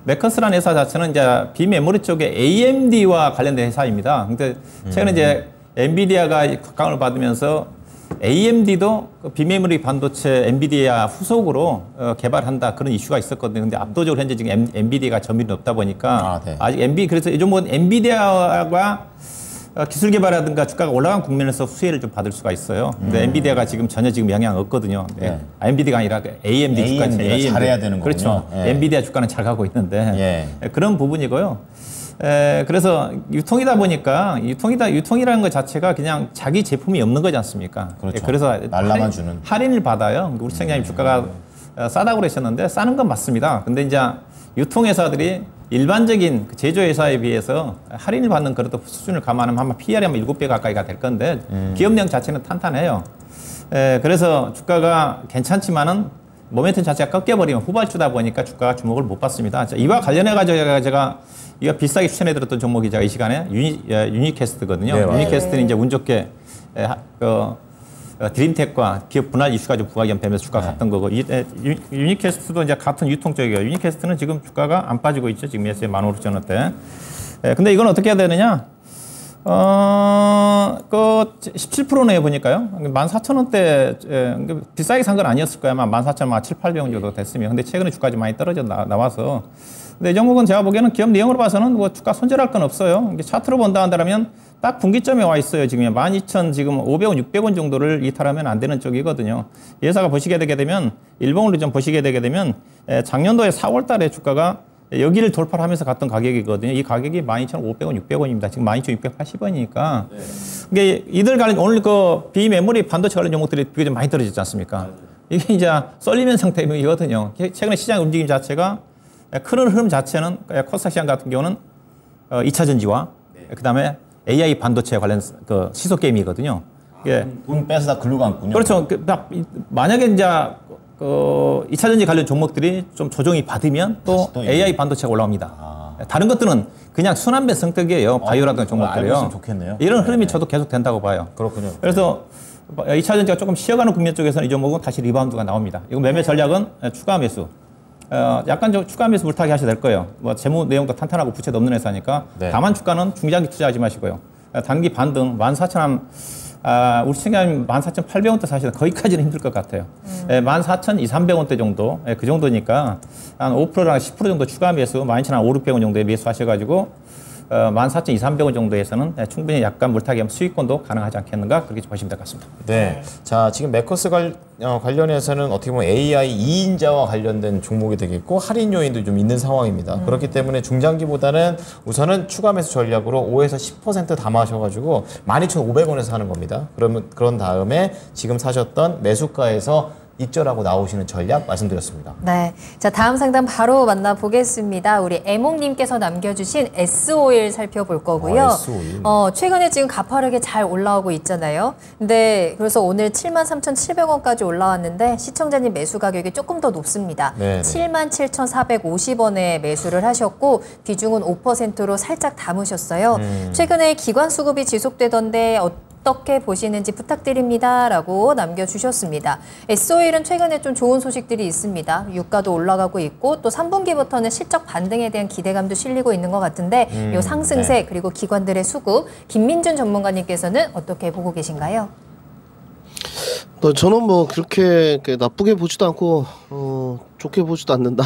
메커스라는 회사 자체는 이제 비메모리 쪽에 AMD와 관련된 회사입니다. 근데 최근에 이제 엔비디아가 각광을 받으면서 AMD도 비메모리 반도체 엔비디아 후속으로 개발한다 그런 이슈가 있었거든요. 근데 압도적으로 현재 지금 엔비디아가 점유율이 높다 보니까 아직 그래서 이 종목은 엔비디아가 기술 개발이라든가 주가가 올라간 국면에서 수혜를 좀 받을 수가 있어요. 근데 엔비디아가 지금 전혀 지금 영향 없거든요. 네. 엔비디아가 아니라 AMD 주가 잘해야 되는 거군요. 그렇죠. 예. 엔비디아 주가는 잘 가고 있는데 그런 부분이고요. 그래서 유통이다 보니까 유통이라는 것 자체가 그냥 자기 제품이 없는 거지 않습니까? 그렇죠. 그래서 날라만 주는 할인을 받아요. 우리 시청자님 주가가 싸다고 그러셨는데 싸는 건 맞습니다. 근데 이제 유통회사들이 일반적인 제조회사에 비해서 할인을 받는 그런 수준을 감안하면 아마 PR이 아마 7배 가까이가 될 건데 기업력 자체는 탄탄해요. 그래서 주가가 괜찮지만은 모멘텀 자체가 꺾여버리면 후발주다 보니까 주가가 주목을 못 받습니다. 자, 이와 관련해가지고 제가 이거 비싸게 추천해드렸던 종목이 제가 이 시간에 유니캐스트거든요. 네, 유니캐스트는 이제 운 좋게 드림텍과 기업 분할 이슈가 좀 부각연되면서 주가가 갔던 거고, 유니캐스트도 이제 같은 유통 쪽이에요. 유니캐스트는 지금 주가가 안 빠지고 있죠. 지금 예수에 15,000원대. 근데 이건 어떻게 해야 되느냐? 그 17%네 보니까요. 14,000원대 비싸게 산 건 아니었을 거야. 아마 14,700원 정도 됐으면. 근데 최근에 주가 좀 많이 떨어져 나와서. 근데 이 종목은 제가 보기에는 기업 내용으로 봐서는 뭐 주가 손절할 건 없어요. 차트로 본다 한다면 딱 분기점에 와 있어요. 지금 12,000 지금 500원, 600원 정도를 이탈하면 안 되는 쪽이거든요. 예사가 보시게 되게 되면 일봉으로 좀 보시게 되게 되면 작년도에 4월 달에 주가가 여기를 돌파를 하면서 갔던 가격이거든요. 이 가격이 12,500원, 600원입니다. 지금 12,680원이니까. 이게 이들 관련 오늘 그 비메모리 반도체 관련 종목들이 비교적 많이 떨어졌지 않습니까? 이게 이제 썰리면 상태이거든요. 최근에 시장 움직임 자체가 큰 흐름 자체는 코스닥 시장 같은 경우는 2차 전지와 그다음에 AI 반도체 관련 그 시소 게임이거든요. 돈 빼서 다 글로 갔군요. 그렇죠. 만약에 이제 그 2차 전지 관련 종목들이 좀 조정이 받으면 또 AI 반도체가 올라옵니다. 다른 것들은 그냥 순환배 성격이에요. 바이오라든가 종목들이요. 알고 있으면 좋겠네요. 이런 흐름이 저도 계속 된다고 봐요. 그렇군요. 그래서 2차 전지가 조금 쉬어가는 국면 쪽에서는 이 종목은 다시 리바운드가 나옵니다. 이거 매매 전략은 추가 매수. 약간 좀 추가 매수 물타기 하셔야 될 거예요. 뭐 재무 내용도 탄탄하고 부채도 없는 회사니까. 네. 다만 주가는 중장기 투자하지 마시고요. 단기 반등 14,000원, 우리 시청자님 14,800원대 사시면 거기까지는 힘들 것 같아요. 14,200-300원대 정도, 그 정도니까 한 5%랑 10% 정도 추가 매수, 12,500원 정도에 매수하셔가지고 14,200-300원 정도에서는 충분히 약간 물타기 수익권도 가능하지 않겠는가 그렇게 보시면 될 것 같습니다. 네. 자, 지금 메커스 관련해서는 어떻게 보면 AI 2인자와 관련된 종목이 되겠고 할인 요인도 좀 있는 상황입니다. 그렇기 때문에 중장기보다는 우선은 추가 매수 전략으로 5에서 10% 담아셔가지고 12,500원에서 하는 겁니다. 그런 다음에 지금 사셨던 매수가에서 익절하고 나오시는 전략 말씀드렸습니다. 네. 자, 다음 상담 바로 만나보겠습니다. 우리 애몽님께서 남겨주신 S오일 살펴볼 거고요. S오일. 최근에 지금 가파르게 잘 올라오고 있잖아요. 근데 그래서 오늘 73,700원까지 올라왔는데 시청자님 매수 가격이 조금 더 높습니다. 네네. 77,450원에 매수를 하셨고 비중은 5%로 살짝 담으셨어요. 최근에 기관 수급이 지속되던데 어떻게 보시는지 부탁드립니다. 라고 남겨주셨습니다. S오일은 최근에 좀 좋은 소식들이 있습니다. 유가도 올라가고 있고 또 3분기부터는 실적 반등에 대한 기대감도 실리고 있는 것 같은데 이 상승세 네. 그리고 기관들의 수급 김민준 전문가님께서는 어떻게 보고 계신가요? 저는 뭐 그렇게 나쁘게 보지도 않고 좋게 보지도 않는다.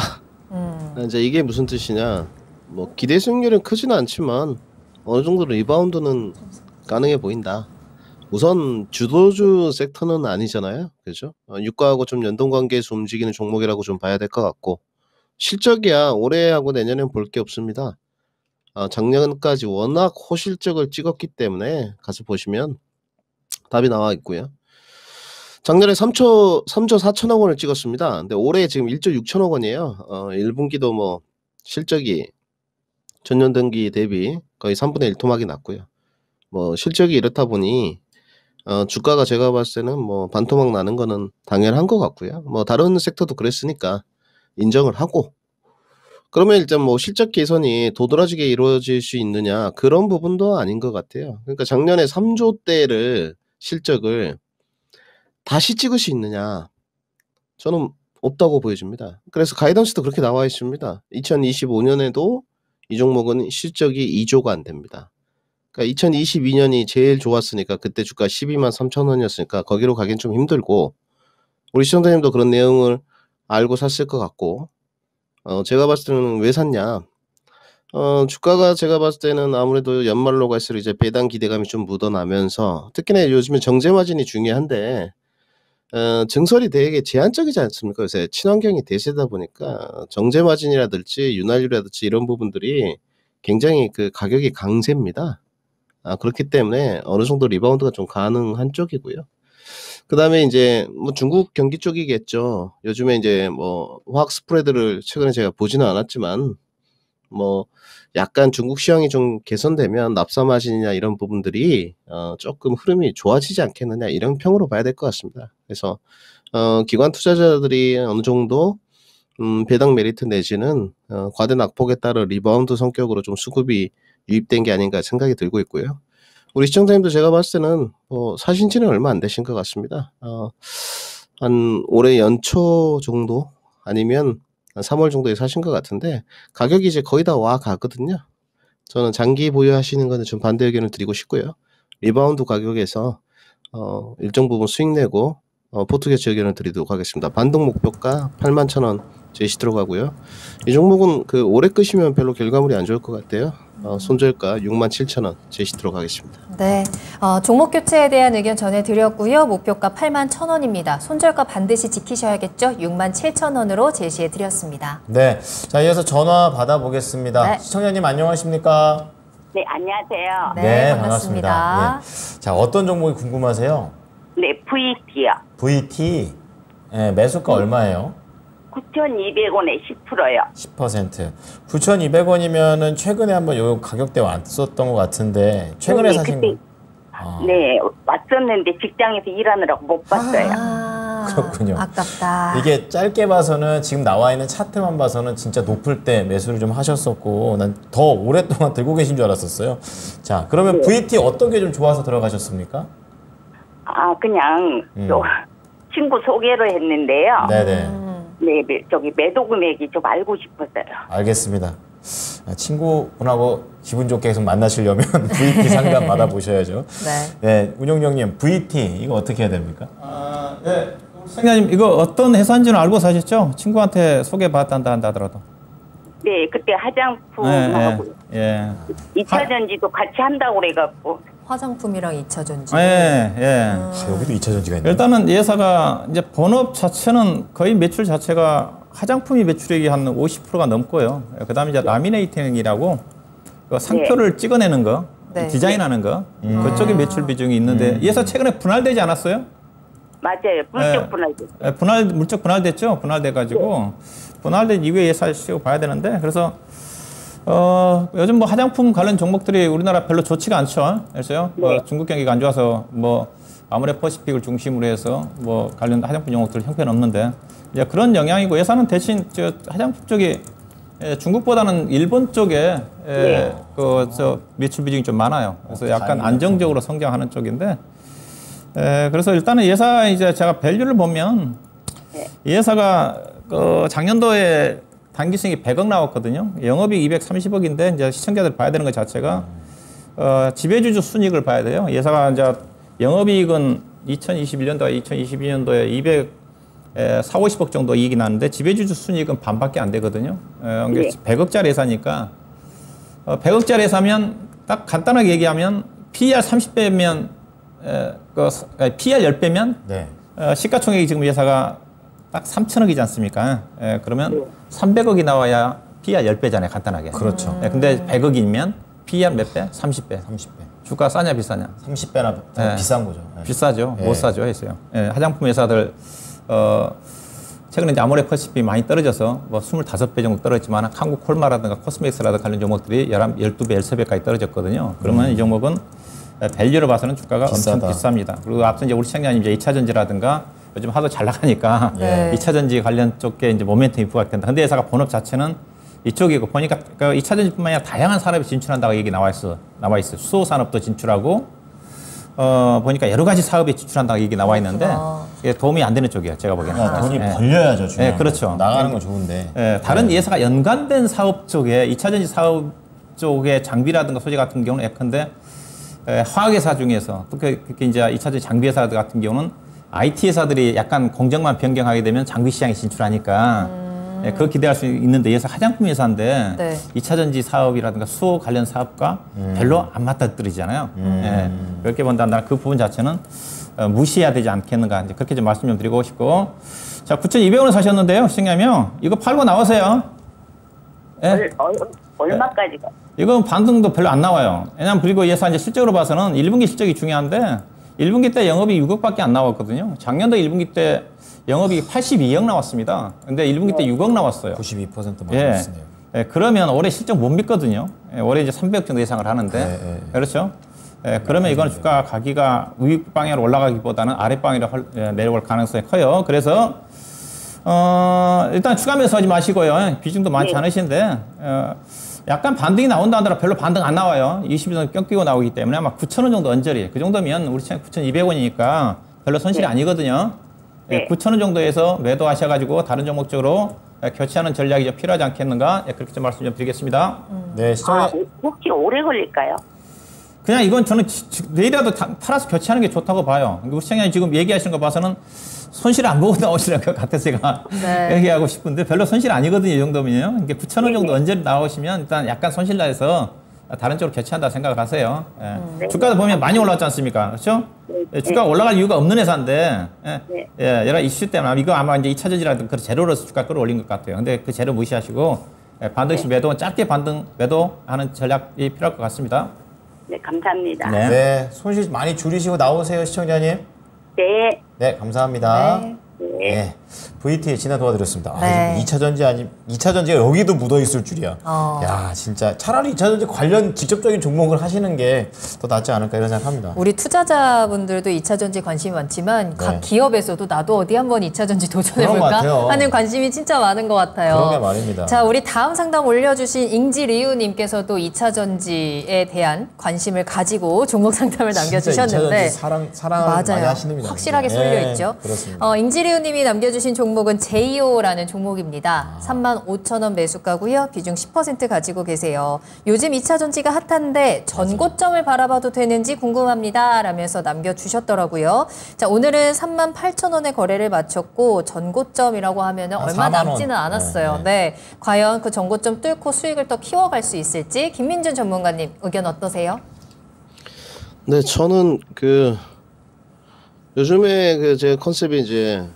이제 이게 무슨 뜻이냐? 뭐 기대 수익률은 크지는 않지만 어느 정도 리바운드는 가능해 보인다. 우선 주도주 섹터는 아니잖아요. 그죠? 유가하고 좀 연동관계에서 움직이는 종목이라고 좀 봐야 될 것 같고 실적이야 올해하고 내년엔 볼 게 없습니다. 작년까지 워낙 호실적을 찍었기 때문에 가서 보시면 답이 나와 있고요. 작년에 3조 4천억 원을 찍었습니다. 근데 올해 지금 1조 6천억 원이에요. 1분기도 뭐 실적이 전년 동기 대비 거의 3분의 1 토막이 났고요. 뭐 실적이 이렇다 보니 주가가 제가 봤을 때는 뭐 반토막 나는 거는 당연한 것 같고요. 뭐 다른 섹터도 그랬으니까 인정을 하고 그러면 일단 뭐 실적 개선이 도드라지게 이루어질 수 있느냐 그런 부분도 아닌 것 같아요. 그러니까 작년에 3조대를 실적을 다시 찍을 수 있느냐 저는 없다고 보여집니다. 그래서 가이던스도 그렇게 나와 있습니다. 2025년에도 이 종목은 실적이 2조가 안 됩니다. 그러니까 2022년이 제일 좋았으니까 그때 주가 123,000원이었으니까 거기로 가긴 좀 힘들고 우리 시청자님도 그런 내용을 알고 샀을 것 같고 제가 봤을 때는 왜 샀냐 주가가 제가 봤을 때는 아무래도 연말로 갈수록 이제 배당 기대감이 좀 묻어나면서 특히나 요즘에 정제 마진이 중요한데 증설이 되게 제한적이지 않습니까? 요새 친환경이 대세다 보니까 정제 마진이라든지 윤활유라든지 이런 부분들이 굉장히 그 가격이 강세입니다. 그렇기 때문에 어느 정도 리바운드가 좀 가능한 쪽이고요. 그 다음에 이제 뭐 중국 경기 쪽이겠죠. 요즘에 이제 뭐 화학 스프레드를 최근에 제가 보지는 않았지만 뭐 약간 중국 시황이 좀 개선되면 납사 마진이나 이런 부분들이 조금 흐름이 좋아지지 않겠느냐 이런 평으로 봐야 될 것 같습니다. 그래서 기관 투자자들이 어느 정도 배당 메리트 내지는 과대 낙폭에 따른 리바운드 성격으로 좀 수급이 유입된 게 아닌가 생각이 들고 있고요. 우리 시청자님도 제가 봤을 때는 사신 지는 얼마 안 되신 것 같습니다. 한 올해 연초 정도 아니면 한 3월 정도에 사신 것 같은데 가격이 이제 거의 다 와 가거든요. 저는 장기 보유하시는 거는 좀 반대 의견을 드리고 싶고요. 리바운드 가격에서 일정 부분 수익 내고 포트 개최 의견을 드리도록 하겠습니다. 반등 목표가 81,000원 제시 들어가고요. 이 종목은 그 올해 끄시면 별로 결과물이 안 좋을 것 같아요. 손절가 67,000원 제시 들어가겠습니다. 네, 종목 교체에 대한 의견 전해드렸고요. 목표가 81,000원입니다. 손절가 반드시 지키셔야겠죠. 67,000원으로 제시해드렸습니다. 네, 자 이어서 전화 받아보겠습니다. 네. 시청자님 안녕하십니까? 네, 안녕하세요. 네, 반갑습니다. 예. 자, 어떤 종목이 궁금하세요? 네, VT요. VT. 예, 매수가 얼마예요? 9,200원에 10%요. 10%. 9,200원이면은 최근에 한번 요 가격대 왔었던 것 같은데 최근에 네, 사신 그때, 거? 네, 왔었는데 직장에서 일하느라고 못 봤어요. 그렇군요. 아깝다. 이게 짧게 봐서는 지금 나와 있는 차트만 봐서는 진짜 높을 때 매수를 좀 하셨었고 난 더 오랫동안 들고 계신 줄 알았었어요. 자, 그러면 VT 어떤 게 좀 좋아서 들어가셨습니까? 그냥 또 친구 소개로 했는데요. 네네. 네, 저기 매도 금액이 좀 알고 싶었어요. 알겠습니다. 친구분하고 기분 좋게 계속 만나시려면 VT 상담 받아보셔야죠. 네. 네, 운용령님 VT 이거 어떻게 해야 됩니까? 네. 성장님 이거 어떤 회사인지는 알고 사셨죠? 친구한테 소개받았다 하더라도. 네, 그때 화장품하고 예. 2차 전지도 같이 한다고 그래갖고. 화장품이랑 2차 전지. 예. 여기도 2차 전지가 있네요. 일단은 이 회사가 이제 본업 자체는 거의 매출 자체가 화장품이 매출액이 한 50%가 넘고요. 그다음에 이제 라미네이팅이라고 그 상표를 찍어내는 거, 네. 디자인하는 거 그쪽에 매출 비중이 있는데 이 회사 최근에 분할되지 않았어요? 맞아요. 물적 분할도. 물적 분할됐죠. 분할돼가지고 분할된 이후에 회사를 봐야 되는데 그래서 요즘 뭐 화장품 관련 종목들이 우리나라 별로 좋지가 않죠. 그래서요. 중국 경기가 안 좋아서 아모레퍼시픽을 중심으로 해서 관련 화장품 종목들 형편없는데 이제 그런 영향이고 회사는 대신 화장품 쪽이 중국보다는 일본 쪽에 매출 비중이 좀 많아요. 그래서 약간 안정적으로 성장하는 쪽인데 그래서 일단은 이 회사 이제 제가 밸류를 보면 이 회사가 작년도에 단기순이익이 100억 나왔거든요. 영업이익 230억인데 이제 시청자들 봐야 되는 것 자체가 지배주주 순이익을 봐야 돼요. 이 회사가 이제 영업이익은 2021년도와 2022년도에 240~50억 정도 이익이 나는데 지배주주 순이익은 반밖에 안 되거든요. 100억짜리 회사니까 100억짜리 회사면 딱 간단하게 얘기하면 PER 30배면 PER 10배면 네. 시가총액이 지금 이 회사가 딱 3천억이지 않습니까? 그러면 300억이 나와야 PER 10배잖아요, 간단하게. 그렇죠. 근데 100억이면 PER 몇 배? 30배. 30배. 주가 싸냐 비싸냐? 30배나 비싼 거죠. 비싸죠. 못 사죠, 했어요. 화장품 회사들 최근에 이제 아모레퍼시픽이 많이 떨어져서 25배 정도 떨어졌지만 한국 콜마라든가 코스메틱스라든가 관련 종목들이 12배, 13배까지 떨어졌거든요. 그러면 이 종목은 밸류로 봐서는 주가가 엄청 비쌉니다. 그리고 앞서 이제 우리 시청자님 이제 2차 전지라든가 요즘 하도 잘 나가니까 2차 전지 관련 쪽에 이제 모멘텀이 부각된다. 근데 회사가 본업 자체는 이쪽이고 보니까 2차 전지뿐만 아니라 다양한 산업에 진출한다고 얘기 나와 있어요. 수소 산업도 진출하고 보니까 여러 가지 사업에 진출한다고 얘기 나와 있는데 이게 도움이 안 되는 쪽이에요. 제가 보기에는. 돈이 벌려야죠. 네, 그렇죠. 나가는 건 좋은데. 다른 회사가 연관된 사업 쪽에 2차 전지 사업 쪽의 장비라든가 소재 같은 경우는 예컨대 화학회사 중에서 특히 이제 2차 전지 장비 회사 같은 경우는 IT 회사들이 약간 공정만 변경하게 되면 장비 시장에 진출하니까 그거 기대할 수 있는데 이 회사 화장품 회사인데 2차 전지 사업이라든가 수호 관련 사업과 별로 안 맞닥뜨리잖아요. 그렇게 본다면 그 부분 자체는 무시해야 되지 않겠는가 이제 그렇게 좀 말씀 좀 드리고 싶고 자 9,200원을 사셨는데요. 시청자님요. 이거 팔고 나오세요. 얼마까지 가? 이건 반등도 별로 안 나와요. 왜냐면 그리고 이 회사 이제 실적으로 봐서는 1분기 실적이 중요한데 1분기 때 영업이 6억밖에 안 나왔거든요. 작년도 1분기 때 영업이 82억 나왔습니다. 근데 1분기 때 6억 나왔어요. 92% 마이너스네요. 그러면 올해 실적 못 믿거든요. 올해 이제 300억 정도 예상을 하는데. 그렇죠. 그러면 이거는 주가 가기가 위 방향으로 올라가기보다는 아래 방향으로 내려올 가능성이 커요. 그래서 일단 추가 매수하지 마시고요. 비중도 많지 않으신데 약간 반등이 나온다 하더라도 별로 반등 안 나와요. 20일 정도 껴끼고 나오기 때문에 아마 9,000원 정도 언저리. 그 정도면 우리 시장 9,200원이니까 별로 손실이 아니거든요. 9,000원 정도에서 매도하셔가지고 다른 종목 쪽으로 교체하는 전략이 좀 필요하지 않겠는가? 그렇게 좀 말씀 좀 드리겠습니다. 네, 시청자. 혹시 오래 걸릴까요? 그냥 이건 저는 내일이라도 팔아서 교체하는 게 좋다고 봐요. 우리 시장님 지금 얘기하시는 거 봐서는 손실 안 보고 나오시는 것 같아서 제가 얘기하고 싶은데 별로 손실 아니거든요. 이 정도면요. 이게 9,000원 정도 언저리 나오시면 일단 약간 손실 나서 다른 쪽으로 교체한다 생각을 하세요. 주가도 보면 많이 올랐지 않습니까? 그렇죠? 주가가 올라갈 이유가 없는 회사인데 여러 이슈 때문에 이거 아마 이제 2차 전지라든 그런 재료로서 주가 끌어올린 것 같아요. 근데 그 재료 무시하시고 반등시 매도, 짧게 반등 매도하는 전략이 필요할 것 같습니다. 네, 감사합니다. 네, 손실 많이 줄이시고 나오세요, 시청자님. 네. 네, 감사합니다. 네. 네. VT 진화 도와드렸습니다. 네. 2차 전지 2차 전지가 여기도 묻어 있을 줄이야. 야, 진짜 차라리 2차 전지 관련 직접적인 종목을 하시는 게 더 낫지 않을까 이런 생각합니다. 우리 투자자분들도 2차 전지 관심이 많지만 각 기업에서도 나도 어디 한번 2차 전지 도전해볼까 하는 관심이 진짜 많은 것 같아요. 그러게 말입니다. 자, 우리 다음 상담 올려주신 잉지리우님께서도 2차 전지에 대한 관심을 가지고 종목 상담을 남겨주셨는데 2차 전지 사랑 많이 하시는 확실하게 쏠려있죠. 그렇습니다. 잉지리우님이 남겨주신 종목은 제이오라는 종목입니다. 35,000원 매수가고요. 비중 10% 가지고 계세요. 요즘 2차 전지가 핫한데 전고점을 바라봐도 되는지 궁금합니다. 라면서 남겨주셨더라고요. 자, 오늘은 38,000원에 거래를 마쳤고 전고점이라고 하면 얼마 남지는 않았어요. 네. 과연 그 전고점 뚫고 수익을 더 키워갈 수 있을지 김민준 전문가님 의견 어떠세요? 네, 저는 요즘에 제 컨셉이 이제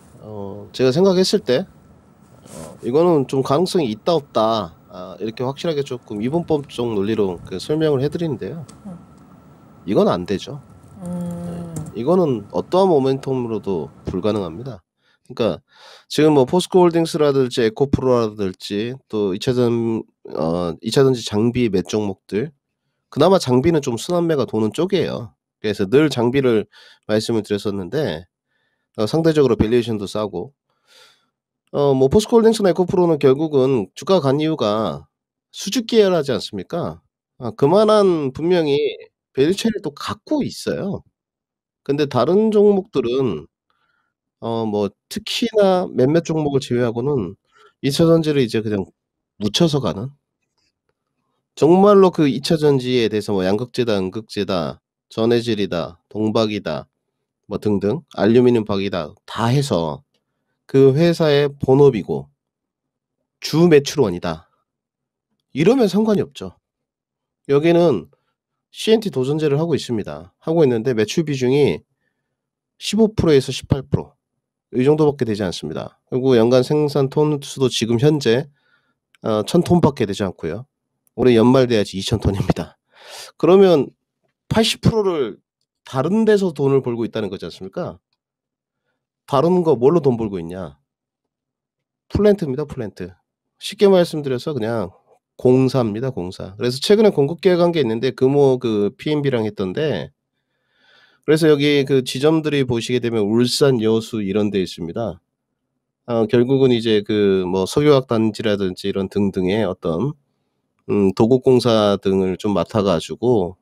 제가 생각했을 때 이거는 좀 가능성이 있다 없다 이렇게 확실하게 조금 이분법적 논리로 설명을 해드리는데요. 이건 안 되죠. 이거는 어떠한 모멘텀으로도 불가능합니다. 그러니까 지금 뭐 포스코홀딩스라든지 에코프로라든지 또 2차 전지 장비 몇 종목들, 그나마 장비는 좀 순환매가 도는 쪽이에요. 그래서 늘 장비를 말씀을 드렸었는데 상대적으로 밸류에이션도 싸고 뭐 포스코홀딩스나 에코프로는 결국은 주가 간 이유가 수직 계열하지 않습니까? 그만한 분명히 밸류체를 또 갖고 있어요. 근데 다른 종목들은 뭐 특히나 몇몇 종목을 제외하고는 2차 전지를 이제 그냥 묻혀서 가는, 정말로 그 2차 전지에 대해서 뭐 양극재다, 음극재다, 전해질이다, 동박이다, 뭐 등등, 알루미늄 박이다 다 해서 그 회사의 본업이고 주 매출원이다. 이러면 상관이 없죠. 여기는 CNT 도전제를 하고 있습니다. 하고 있는데 매출 비중이 15%에서 18%. 이 정도밖에 되지 않습니다. 그리고 연간 생산 톤 수도 지금 현재 1000톤밖에 되지 않고요. 올해 연말 돼야지 2000톤입니다. 그러면 80%를 다른 데서 돈을 벌고 있다는 거지 않습니까? 다른 거 뭘로 돈 벌고 있냐? 플랜트입니다, 플랜트. 쉽게 말씀드려서 그냥 공사입니다, 공사. 그래서 최근에 공급 계획한 게 있는데 그 PNB랑 했던데, 그래서 여기 그 지점들이 보시게 되면 울산, 여수 이런 데 있습니다. 결국은 이제 뭐 석유화학 단지라든지 이런 등등의 어떤 도곡공사 등을 좀 맡아가지고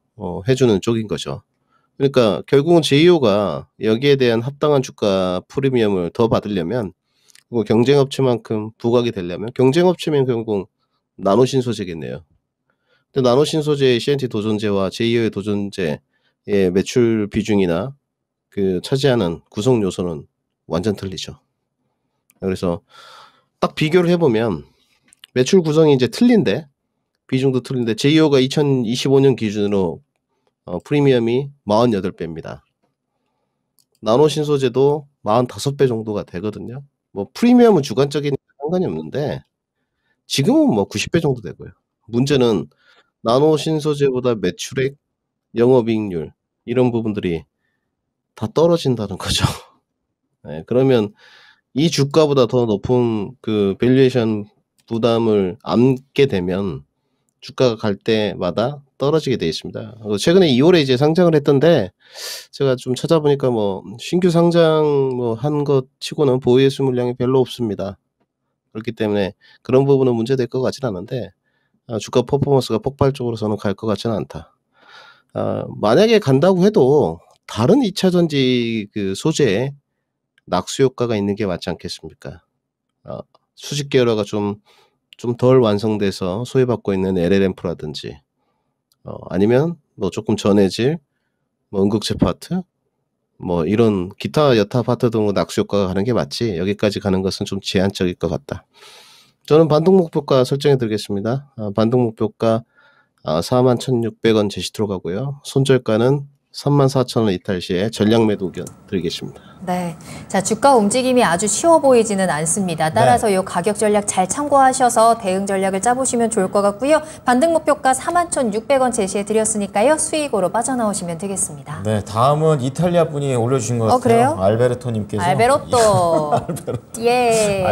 해주는 쪽인 거죠. 그러니까 결국은 제이오가 여기에 대한 합당한 주가 프리미엄을 더 받으려면, 그리고 경쟁업체만큼 부각이 되려면, 경쟁업체면 결국 나노신소재겠네요. 근데 나노신소재의 CNT 도전제와 제이오의 도전제의 매출 비중이나 차지하는 구성 요소는 완전 틀리죠. 그래서 딱 비교를 해보면 매출 구성이 이제 틀린데, 비중도 틀린데, 제이오가 2025년 기준으로 프리미엄이 48배입니다. 나노신소재도 45배 정도가 되거든요. 뭐 프리미엄은 주관적인 상관이 없는데 지금은 뭐 90배 정도 되고요. 문제는 나노신소재보다 매출액, 영업이익률 이런 부분들이 다 떨어진다는 거죠. 네, 그러면 이 주가보다 더 높은 밸류에이션 부담을 안게 되면 주가가 갈 때마다 떨어지게 돼 있습니다. 최근에 2월에 이제 상장을 했던데 제가 좀 찾아보니까 뭐 신규 상장 뭐 한 것 치고는 보유예수 물량이 별로 없습니다. 그렇기 때문에 그런 부분은 문제될 것 같지는 않은데 주가 퍼포먼스가 폭발적으로서는 갈 것 같지는 않다. 만약에 간다고 해도 다른 2차 전지 그 소재에 낙수 효과가 있는 게 맞지 않겠습니까? 수직 계열화가 좀 덜 완성돼서 소외받고 있는 LLM프라든지 아니면 뭐 조금 전해질 뭐 응급체 파트 뭐 이런 기타 여타 파트 등으로 낙수 효과가 가는 게 맞지 여기까지 가는 것은 좀 제한적일 것 같다. 저는 반등 목표가 설정해 드리겠습니다. 반등 목표가 41,600원 제시 들어가고요. 손절가는 34,000원 이탈 시에 전량 매도 의견 드리겠습니다. 네. 자, 주가 움직임이 아주 쉬워 보이지는 않습니다. 따라서 이 가격 전략 잘 참고하셔서 대응 전략을 짜보시면 좋을 것 같고요. 반등 목표가 41,600원 제시해 드렸으니까요. 수익으로 빠져나오시면 되겠습니다. 네, 다음은 이탈리아 분이 올려주신 것 같아요. 그래요? 알베르토님께서. 알베로또. 예.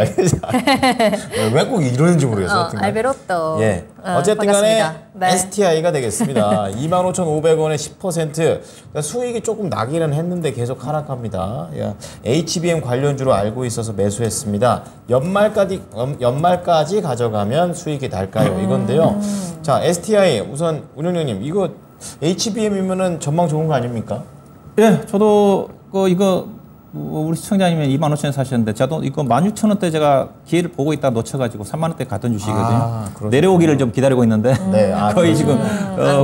왜 꼭 이러는지 모르겠어요. 알베로또. 예. 어쨌든 간에 네. STI가 되겠습니다. 25,500원에 10%. 그러니까 수익이 조금 나기는 했는데 계속 하락합니다. 예. HBM 관련주로 알고 있어서 매수했습니다. 연말까지 가져가면 수익이 날까요? 이건데요. 자, STI 우선 운영님 이거 HBM이면은 전망 좋은 거 아닙니까? 예, 저도 이거 우리 시청자님이 25,000원 사셨는데 저도 이거 16,000원대 제가 기회를 보고 있다 놓쳐가지고 3만원대 갔던 주식이거든요. 내려오기를 좀 기다리고 있는데 네, 거의 지금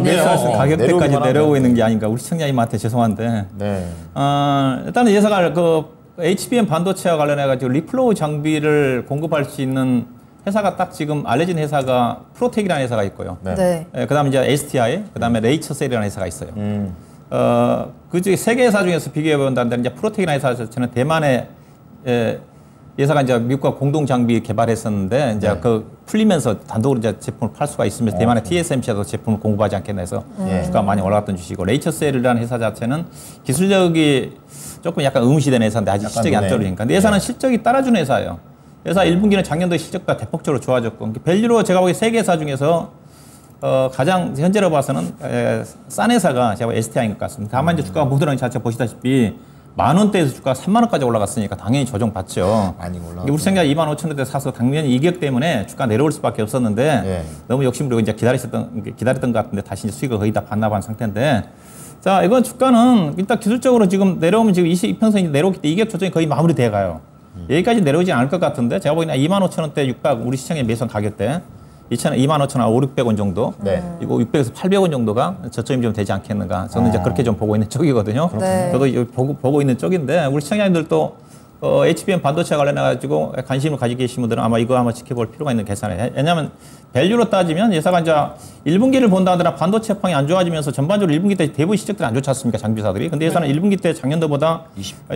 매수할 수 가격대까지 내려오고 있는 게 아닌가. 우리 시청자님한테 죄송한데 네. 일단은 예상할 HBM 반도체와 관련해가지고 리플로우 장비를 공급할 수 있는 회사가 딱 지금 알려진 회사가 프로텍이라는 회사가 있고요. 네. 그다음에 이제 STI, 그다음에 레이처셀이라는 회사가 있어요. 그 중에 세 개 회사 중에서 비교해 본다면 이제 프로텍이라는 회사 자체는 대만의 회사가 이제 미국과 공동 장비 개발했었는데 이제 그 풀리면서 단독으로 이제 제품을 팔 수가 있으면서 대만의 TSMC에도 제품을 공급하지 않겠나 해서 주가가 많이 올라갔던 주식이고 레이처셀이라는 회사 자체는 기술력이 조금 약간 의무시되는 회사인데 아직 실적이 안 떨어지니까. 근데 회사는 실적이 따라주는 회사예요. 회사 1분기는 작년도에 실적보다 대폭적으로 좋아졌고 밸류로 제가 보기에 세 개 회사 중에서 가장 현재로 봐서는 싼 회사가 제가 STI인 것 같습니다. 다만 이제 주가가 모드라는 자체 보시다시피 10,000원대에서 주가가 30,000원까지 올라갔으니까 당연히 조정받죠. 많이 올라갔고. 우리 생각 25,000원대 사서 당연히 이격 때문에 주가 내려올 수밖에 없었는데 너무 욕심부리고 이제 기다렸던 것 같은데 다시 이제 수익을 거의 다 반납한 상태인데 자, 이건 주가는 일단 기술적으로 지금 내려오면 지금 22평선이 내려오기 때문에 이격 조정이 거의 마무리돼 가요. 여기까지 내려오지 않을 것 같은데 제가 보기에는 25,000원대 육박 우리 시장의 매수한 가격대 25,000원, 5,600원 정도 그리고 600에서 800원 정도가 저점이 좀 되지 않겠는가 저는 이제 그렇게 좀 보고 있는 쪽이거든요. 네. 저도 보고 있는 쪽인데 우리 시청자님들도 HBM 반도체 관련해가지고 관심을 가지고 계신 분들은 아마 이거 한번 지켜볼 필요가 있는 계산이에요. 왜냐하면 밸류로 따지면 예사가 이제 1분기를 본다 하더라 반도체팡이 안 좋아지면서 전반적으로 1분기 때 대부분 실적들이 안 좋지 않습니까? 장비사들이. 근데 예사는 1분기 때 작년도보다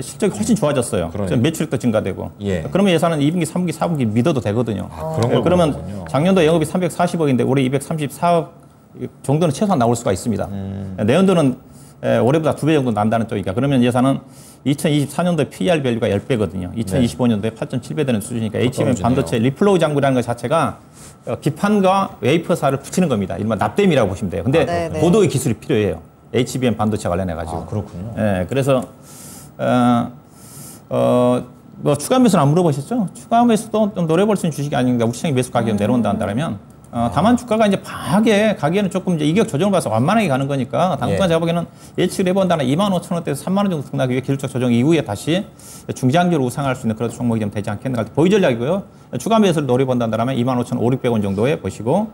실적이 훨씬 좋아졌어요. 매출액도 증가되고. 그러면 예사는 2분기, 3분기, 4분기 믿어도 되거든요. 그러면 작년도 영업이 340억인데 올해 234억 정도는 최소한 나올 수가 있습니다. 내년도는 올해보다 2배 정도 난다는 쪽이니까 그러면 예산은 2024년도에 PER 밸류가 10배거든요. 2025년도에 8.7배 되는 수준이니까 HBM 반도체 리플로우 장비라는 것 자체가 기판과 웨이퍼사를 붙이는 겁니다. 이른바 납땜이라고 보시면 돼요. 근데 고도의 기술이 필요해요. HBM 반도체 관련해가지고. 그렇군요. 예, 그래서 뭐 추가 매수는 안 물어보셨죠? 추가 매수도 좀 노려볼 수 있는 주식이 아닌가. 우리 시장의 매수 가격이 내려온다 한다면 다만 주가가 이제 파하게 가기에는 조금 이제 이격 조정을 봐서 완만하게 가는 거니까 당분간 제가 보기에는 예측을 해본다는 25,000원대에서 3만 원 정도 등락하기 위해 기술적 조정 이후에 다시 중장기로 우상할 수 있는 그런 종목이 좀 되지 않겠는가. 보유 전략이고요. 추가 매수를 노려본다면 25,500원 정도에 보시고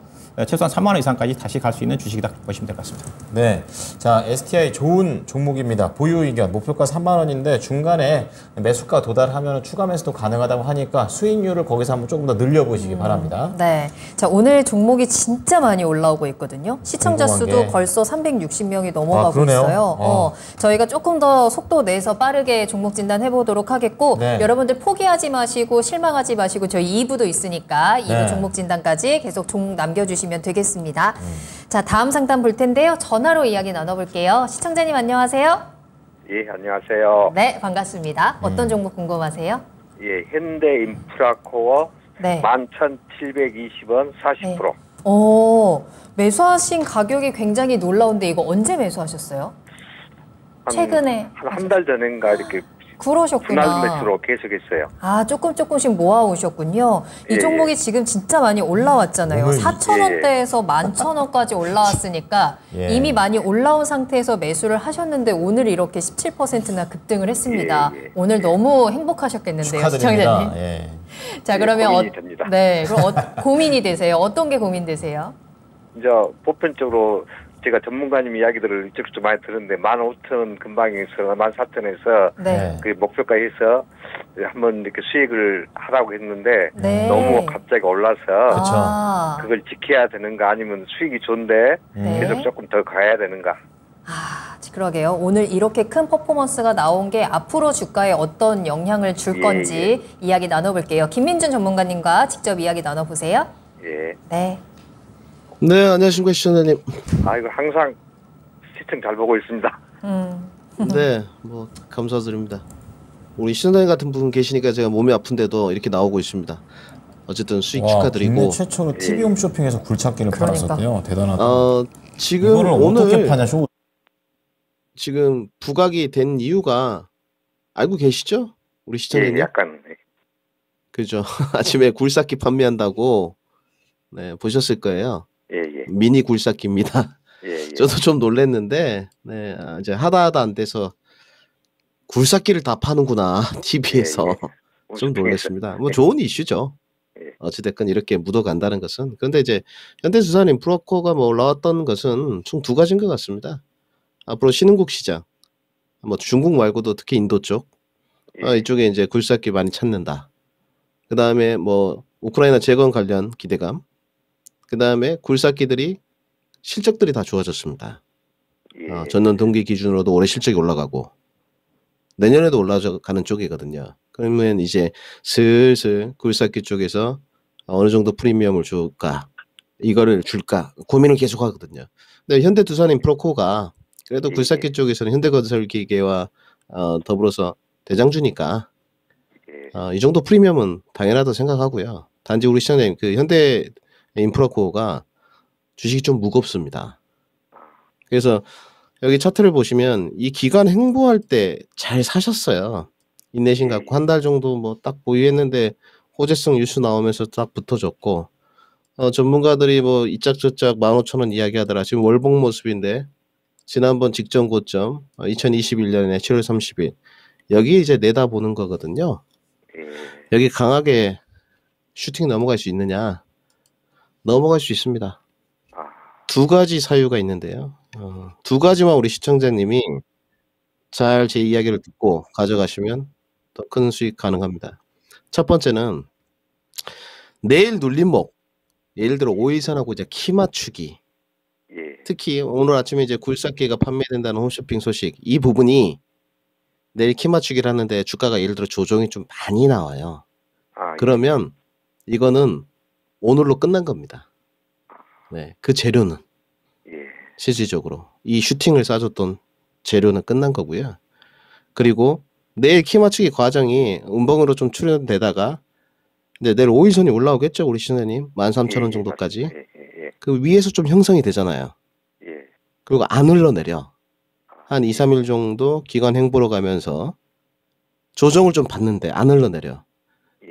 최소한 3만 원 이상까지 다시 갈 수 있는 주식이다 보시면 될 것 같습니다. 네, 자 STI 좋은 종목입니다. 보유 의견 목표가 3만 원인데 중간에 매수가 도달하면 추가 매수도 가능하다고 하니까 수익률을 거기서 한번 조금 더 늘려보시기 바랍니다. 네, 자 오늘 종목이 진짜 많이 올라오고 있거든요. 시청자 수도 벌써 360명이 넘어가고 있어요. 저희가 조금 더 속도 내서 빠르게 종목 진단 해보도록 하겠고 여러분들 포기하지 마시고 실망하지 마시고 저희 2부도 있으니까 2부 종목 진단까지 계속 남겨주시면 되겠습니다. 자, 다음 상담 볼 텐데요. 전화로 이야기 나눠볼게요. 시청자님 안녕하세요. 예, 안녕하세요. 네, 반갑습니다. 어떤 종목 궁금하세요? 예, 현대인프라코어 네. 11,720원 40%. 매수하신 가격이 굉장히 놀라운데 이거 언제 매수하셨어요? 최근에? 한 달 전인가 이렇게 그러셨구나. 분할 매수로 계속했어요. 조금씩 모아오셨군요. 이 종목이 지금 진짜 많이 올라왔잖아요. 4,000원대에서 11,000원까지 올라왔으니까 이미 많이 올라온 상태에서 매수를 하셨는데 오늘 이렇게 17%나 급등을 했습니다. 오늘 너무 행복하셨겠는데요, 시청자님. 자, 그러면 고민이 됩니다. 그럼 고민이 되세요? 어떤 게 고민되세요? 이제 보편적으로 제가 전문가님 이야기들을 이쪽저쪽 많이 들었는데 15,000원 근방에서 14,000원에서 그 목표가에서 한번 이렇게 수익을 하라고 했는데 너무 갑자기 올라서 그걸 지켜야 되는가 아니면 수익이 좋은데 계속 조금 더 가야 되는가. 그러게요. 오늘 이렇게 큰 퍼포먼스가 나온 게 앞으로 주가에 어떤 영향을 줄 건지 이야기 나눠볼게요. 김민준 전문가님과 직접 이야기 나눠보세요. 네. 네, 안녕하십니까 시청자님. 이거 항상 시청 잘 보고 있습니다. 네, 뭐 감사드립니다. 우리 시청자님 같은 분 계시니까 제가 몸이 아픈데도 이렇게 나오고 있습니다. 어쨌든 수익 축하드리고. 국내 최초로 TV 홈쇼핑에서 굴착기를 팔았었대요. 대단하다. 지금 이거를 오늘 어떻게 파냐 쇼. 지금 부각이 된 이유가 알고 계시죠? 우리 시청자님? 약간. 그죠. 아침에 굴삭기 판매한다고 보셨을 거예요. 미니 굴삭기입니다. 저도 좀 놀랐는데 이제 하다 안 돼서 굴삭기를 다 파는구나 TV에서 좀 놀랐습니다. 뭐 좋은 이슈죠. 어찌됐건 이렇게 묻어간다는 것은. 그런데 이제 현대투자는 인프라코가 뭐 올라왔던 것은 총 두 가지인 것 같습니다. 앞으로 신흥국 시장, 뭐 중국 말고도 특히 인도 쪽 이쪽에 이제 굴삭기 많이 찾는다. 그 다음에 뭐 우크라이나 재건 관련 기대감. 그 다음에 굴삭기들이 실적들이 다 좋아졌습니다. 전년 동기 기준으로도 올해 실적이 올라가고 내년에도 올라가는 쪽이거든요. 그러면 이제 슬슬 굴삭기 쪽에서 어느 정도 프리미엄을 줄까, 이거를 줄까 고민을 계속 하거든요. 근데 현대투자인프라코가 그래도 굴삭기 쪽에서는 현대건설기계와 더불어서 대장주니까 이 정도 프리미엄은 당연하다고 생각하고요. 단지 우리 시청자님 그 현대인프라코가 주식이 좀 무겁습니다. 그래서 여기 차트를 보시면 이 기간 횡보할 때 잘 사셨어요. 인내심 갖고 한 달 정도 뭐 딱 보유했는데 호재성 뉴스 나오면서 딱 붙어졌고 전문가들이 뭐 이짝저짝 15,000원 이야기하더라. 지금 월봉 모습인데 지난번 직전 고점 2021년에 7월 30일 여기 이제 내다보는 거거든요. 여기 강하게 슈팅 넘어갈 수 있느냐? 넘어갈 수 있습니다. 두 가지 사유가 있는데요. 두 가지만 우리 시청자님이 잘 제 이야기를 듣고 가져가시면 더 큰 수익 가능합니다. 첫 번째는 내일 눌림목, 예를 들어 5일선하고 이제 키 맞추기. 특히 오늘 아침에 이제 굴삭기가 판매된다는 홈쇼핑 소식, 이 부분이 내일 키 맞추기를 하는데 주가가 예를 들어 조정이 좀 많이 나와요. 그러면 이거는 오늘로 끝난 겁니다. 그 재료는 실질적으로 이 슈팅을 쏴줬던 재료는 끝난 거고요. 그리고 내일 키 맞추기 과정이 음봉으로 좀 출현되다가 이제 내일 5일선이 올라오겠죠, 우리 시청자님. 13,000원 정도까지. 그 위에서 좀 형성이 되잖아요. 그리고 안 흘러내려. 한 2, 3일 정도 기간 횡보로 가면서 조정을 좀 받는데 안 흘러내려.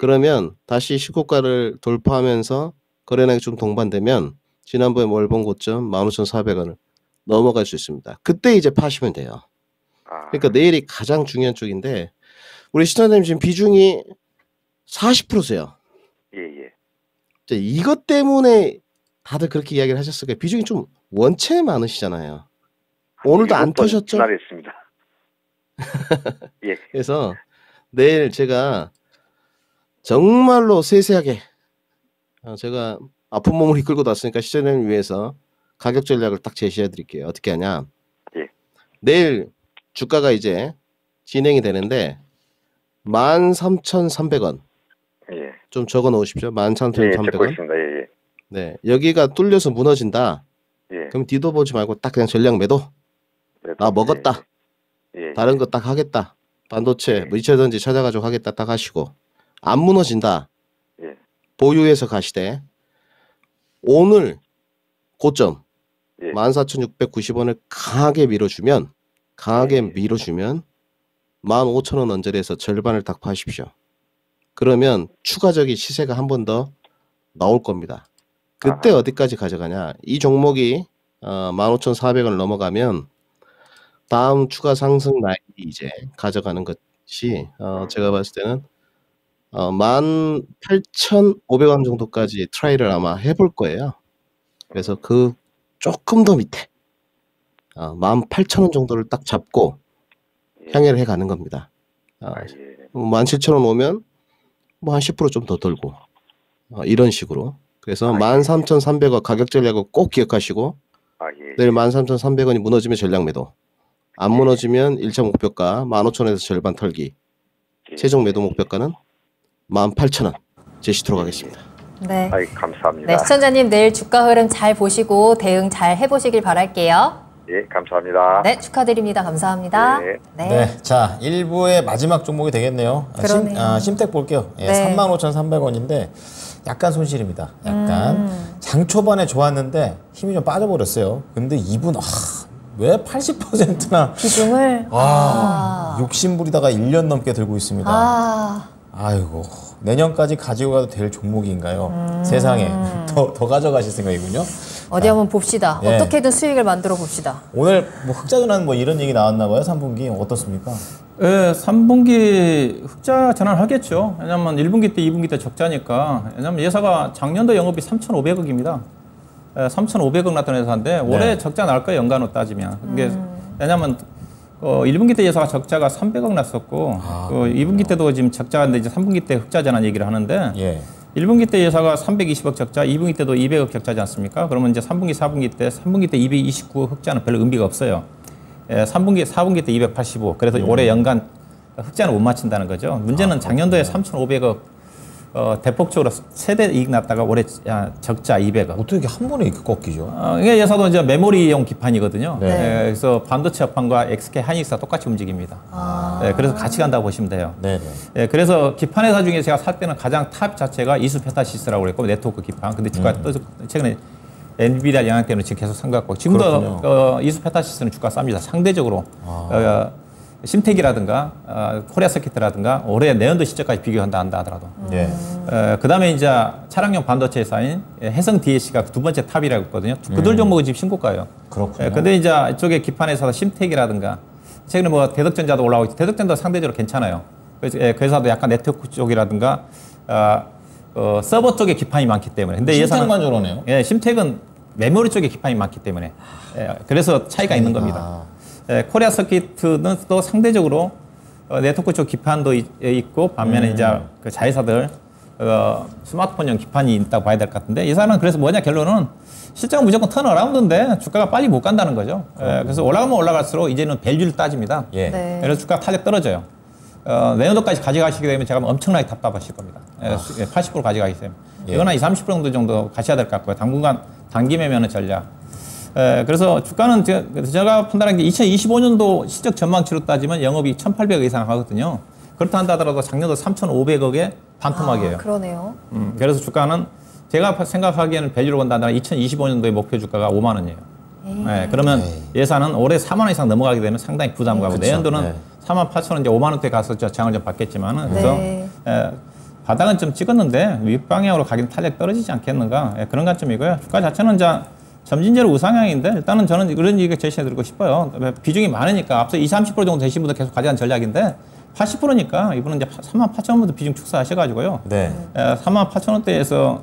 그러면 다시 시고가를 돌파하면서 거래량이 좀 동반되면 지난번에 월봉 고점 15,400원을 넘어갈 수 있습니다. 그때 이제 파시면 돼요. 그러니까 내일이 가장 중요한 쪽인데 우리 시청자님 지금 비중이 40%세요. 이것 때문에 다들 그렇게 이야기를 하셨을 거예요. 비중이 좀 원체 많으시잖아요. 오늘도 안 터셨죠? 분할했습니다. 그래서 내일 제가 정말로 세세하게 제가 아픈 몸을 이끌고 왔으니까 시청자님을 위해서 가격 전략을 딱 제시해 드릴게요. 어떻게 하냐. 내일 주가가 이제 진행이 되는데 13,300원. 좀 적어 놓으십시오. 13,300원. 네, 여기가 뚫려서 무너진다. 그럼 뒤도 보지 말고 딱 그냥 전략 매도. 나 먹었다. 다른 거 딱 하겠다. 반도체 뭐 2차전지 찾아가지고 하겠다 딱 하시고 안 무너진다. 보유해서 가시되 오늘 고점 예. 14,690원을 강하게 밀어주면 15,000원 언저리에서 절반을 딱 파십시오. 그러면 추가적인 시세가 한 번 더 나올 겁니다. 그때 어디까지 가져가냐? 이 종목이 15,400원을 넘어가면 다음 추가 상승 라인이 이제 가져가는 것이 제가 봤을 때는 18,500원 정도까지 트라이를 아마 해볼 거예요. 그래서 그 조금 더 밑에 18,000원 정도를 딱 잡고 향해를 해가는 겁니다. 17,000원 오면 뭐 한 10% 좀 더 돌고 이런 식으로. 그래서 13,300원 가격 전략을 꼭 기억하시고 내일 13,300원이 무너지면 전략 매도, 안 무너지면 1차 목표가 15,000원에서 절반 털기, 최종 매도 목표가는 18,000원 제시토록 하겠습니다. 네. 감사합니다. 네, 시청자님 내일 주가 흐름 잘 보시고 대응 잘 해보시길 바랄게요. 예, 감사합니다. 네, 축하드립니다. 감사합니다. 네. 자, 1부의 마지막 종목이 되겠네요. 심택 볼게요. 예, 35,300원인데 약간 손실입니다. 약간 장 초반에 좋았는데 힘이 좀 빠져버렸어요. 근데 2분 왜 80%나 비중을 욕심부리다가 1년 넘게 들고 있습니다. 아이고, 내년까지 가지고 가도 될 종목인가요? 세상에 더 가져가실 생각이군요. 어디 한번 봅시다. 예. 어떻게든 수익을 만들어 봅시다. 오늘 뭐 흑자전환 뭐 이런 얘기 나왔나 봐요. 3분기 어떻습니까? 예, 3분기 흑자 전환하겠죠. 왜냐면 1분기 때, 2분기 때 적자니까. 왜냐면 예사가 작년도 영업이 3,500억입니다. 3,500억 났던 회사인데 올해 적자 날 거예요. 연간으로 따지면. 이게 왜냐면 1분기 때 예사가 적자가 300억 났었고 2분기 때도 지금 적자인데 이제 3분기 때 흑자 전환 얘기를 하는데 1분기 때 예사가 320억 적자, 2분기 때도 200억 적자지 않습니까? 그러면 이제 3분기, 4분기 때 229 흑자는 별로 의미가 없어요. 3분기, 4분기 때 285. 그래서 올해 연간 흑자는 못 맞춘다는 거죠. 문제는 작년도에 3,500억 대폭적으로 최대 이익 났다가 올해 적자 200억. 어떻게 한 번에 이렇게 꺾이죠? 이게 예사도 이제 메모리용 기판이거든요. 그래서 반도체 업황과 XK 한익사 똑같이 움직입니다. 그래서 같이 간다고 보시면 돼요. 그래서 기판 회사 중에 제가 살 때는 가장 탑 자체가 이수페타시스라고 그랬고 네트워크 기판. 근데 주가 최근에 엔비디아 영향 때문에 지금 계속 산 것 같고 지금도 이수페타시스는 주가 쌉니다. 상대적으로 심텍이라든가 코리아 서킷이라든가 올해 내년도 시점까지 비교한다 하더라도 그다음에 이제 차량용 반도체 회사인 해성 DSC가 두 번째 탑이라고 했거든요. 그들 종목은 지금 신고가예요. 그렇군요. 근데 이제 이쪽에 기판 회사 심텍이라든가 최근에 뭐 대덕전자도 올라오고 있고 대덕전자 상대적으로 괜찮아요. 그래서 그 회사도 약간 네트워크 쪽이라든가 서버 쪽에 기판이 많기 때문에. 근데 심텍만 저러네요. 심텍은 메모리 쪽에 기판이 많기 때문에 그래서 차이가 있는 겁니다. 코리아 서킷은 또 상대적으로 네트워크 쪽 기판도 있고 반면에 이제 그 자회사들 스마트폰용 기판이 있다고 봐야 될 것 같은데 이 사람은 그래서 뭐냐 결론은 실적은 무조건 턴어라운드인데 주가가 빨리 못 간다는 거죠. 그래서 올라가면 올라갈수록 이제는 밸류를 따집니다. 그래서 주가가 탄력 떨어져요. 내년도까지 가져가시게 되면 제가 엄청나게 답답하실 겁니다. 80% 가져가기 때문에. 이거는 20-30% 정도 가셔야 될 것 같고요. 당분간 단기 매매하는 전략. 그래서 주가는 제가 판단한 게 2025년도 실적 전망치로 따지면 영업이 1,800억 이상 하거든요. 그렇다 하더라도 작년도 3,500억에 반토막이에요. 그러네요. 그래서 주가는 제가 생각하기에는 밸류로 본다면 2025년도의 목표 주가가 5만 원이에요. 그러면 예산은 올해 4만 원 이상 넘어가게 되면 상당히 부담 가고 내년도는 4만 8천 원 이제 5만 원대 가서 저항을 좀 받겠지만은 그래서 바닥은 좀 찍었는데 윗방향으로 가긴 탄력 떨어지지 않겠는가 그런 관점이고요. 주가 자체는 이제 점진적으로 우상향인데 일단은 저는 이런 얘기 제시해드리고 싶어요. 비중이 많으니까 앞서 20-30% 정도 되신 분들 계속 가져간 전략인데 80%니까 이분은 이제 3만 8천 원부터 비중 축소하셔가지고요. 3만 8천 원대에서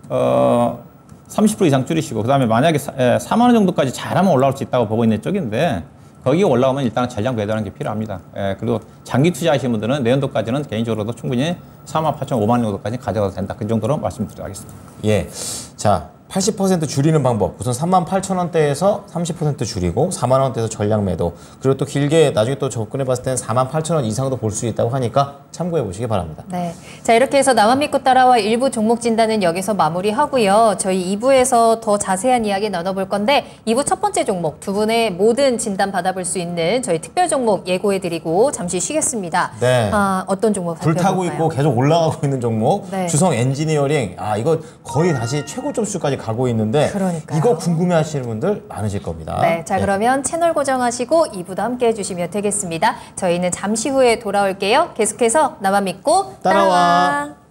30% 이상 줄이시고 그다음에 만약에 4만 원 정도까지 잘하면 올라올 수 있다고 보고 있는 쪽인데 거기에 올라오면 일단 전략 배달하는 게 필요합니다. 그리고 장기 투자하시는 분들은 내년도까지는 개인적으로도 충분히 4만 8천 5만 원 정도까지 가져가도 된다. 그 정도로 말씀드리겠습니다. 자. 80% 줄이는 방법. 우선 38,000원대에서 30% 줄이고 4만 원대에서 전량 매도. 그리고 또 길게 나중에 또 접근해 봤을 때는 48,000원 이상도 볼 수 있다고 하니까 참고해 보시기 바랍니다. 네. 자, 이렇게 해서 나만 믿고 따라와 일부 종목 진단은 여기서 마무리하고요. 저희 2부에서 더 자세한 이야기 나눠볼 건데 2부 첫 번째 종목 두 분의 모든 진단 받아볼 수 있는 저희 특별 종목 예고해드리고 잠시 쉬겠습니다. 네. 어떤 종목 살펴볼까요? 불타고 있고 계속 올라가고 있는 종목. 네. 주성 엔지니어링. 이거 거의 다시 최고 점수까지 가고 있는데 그러니까요. 이거 궁금해하시는 분들 많으실 겁니다. 네, 자 그러면 채널 고정하시고 2부도 함께 해주시면 되겠습니다. 저희는 잠시 후에 돌아올게요. 계속해서 나만 믿고 따라와.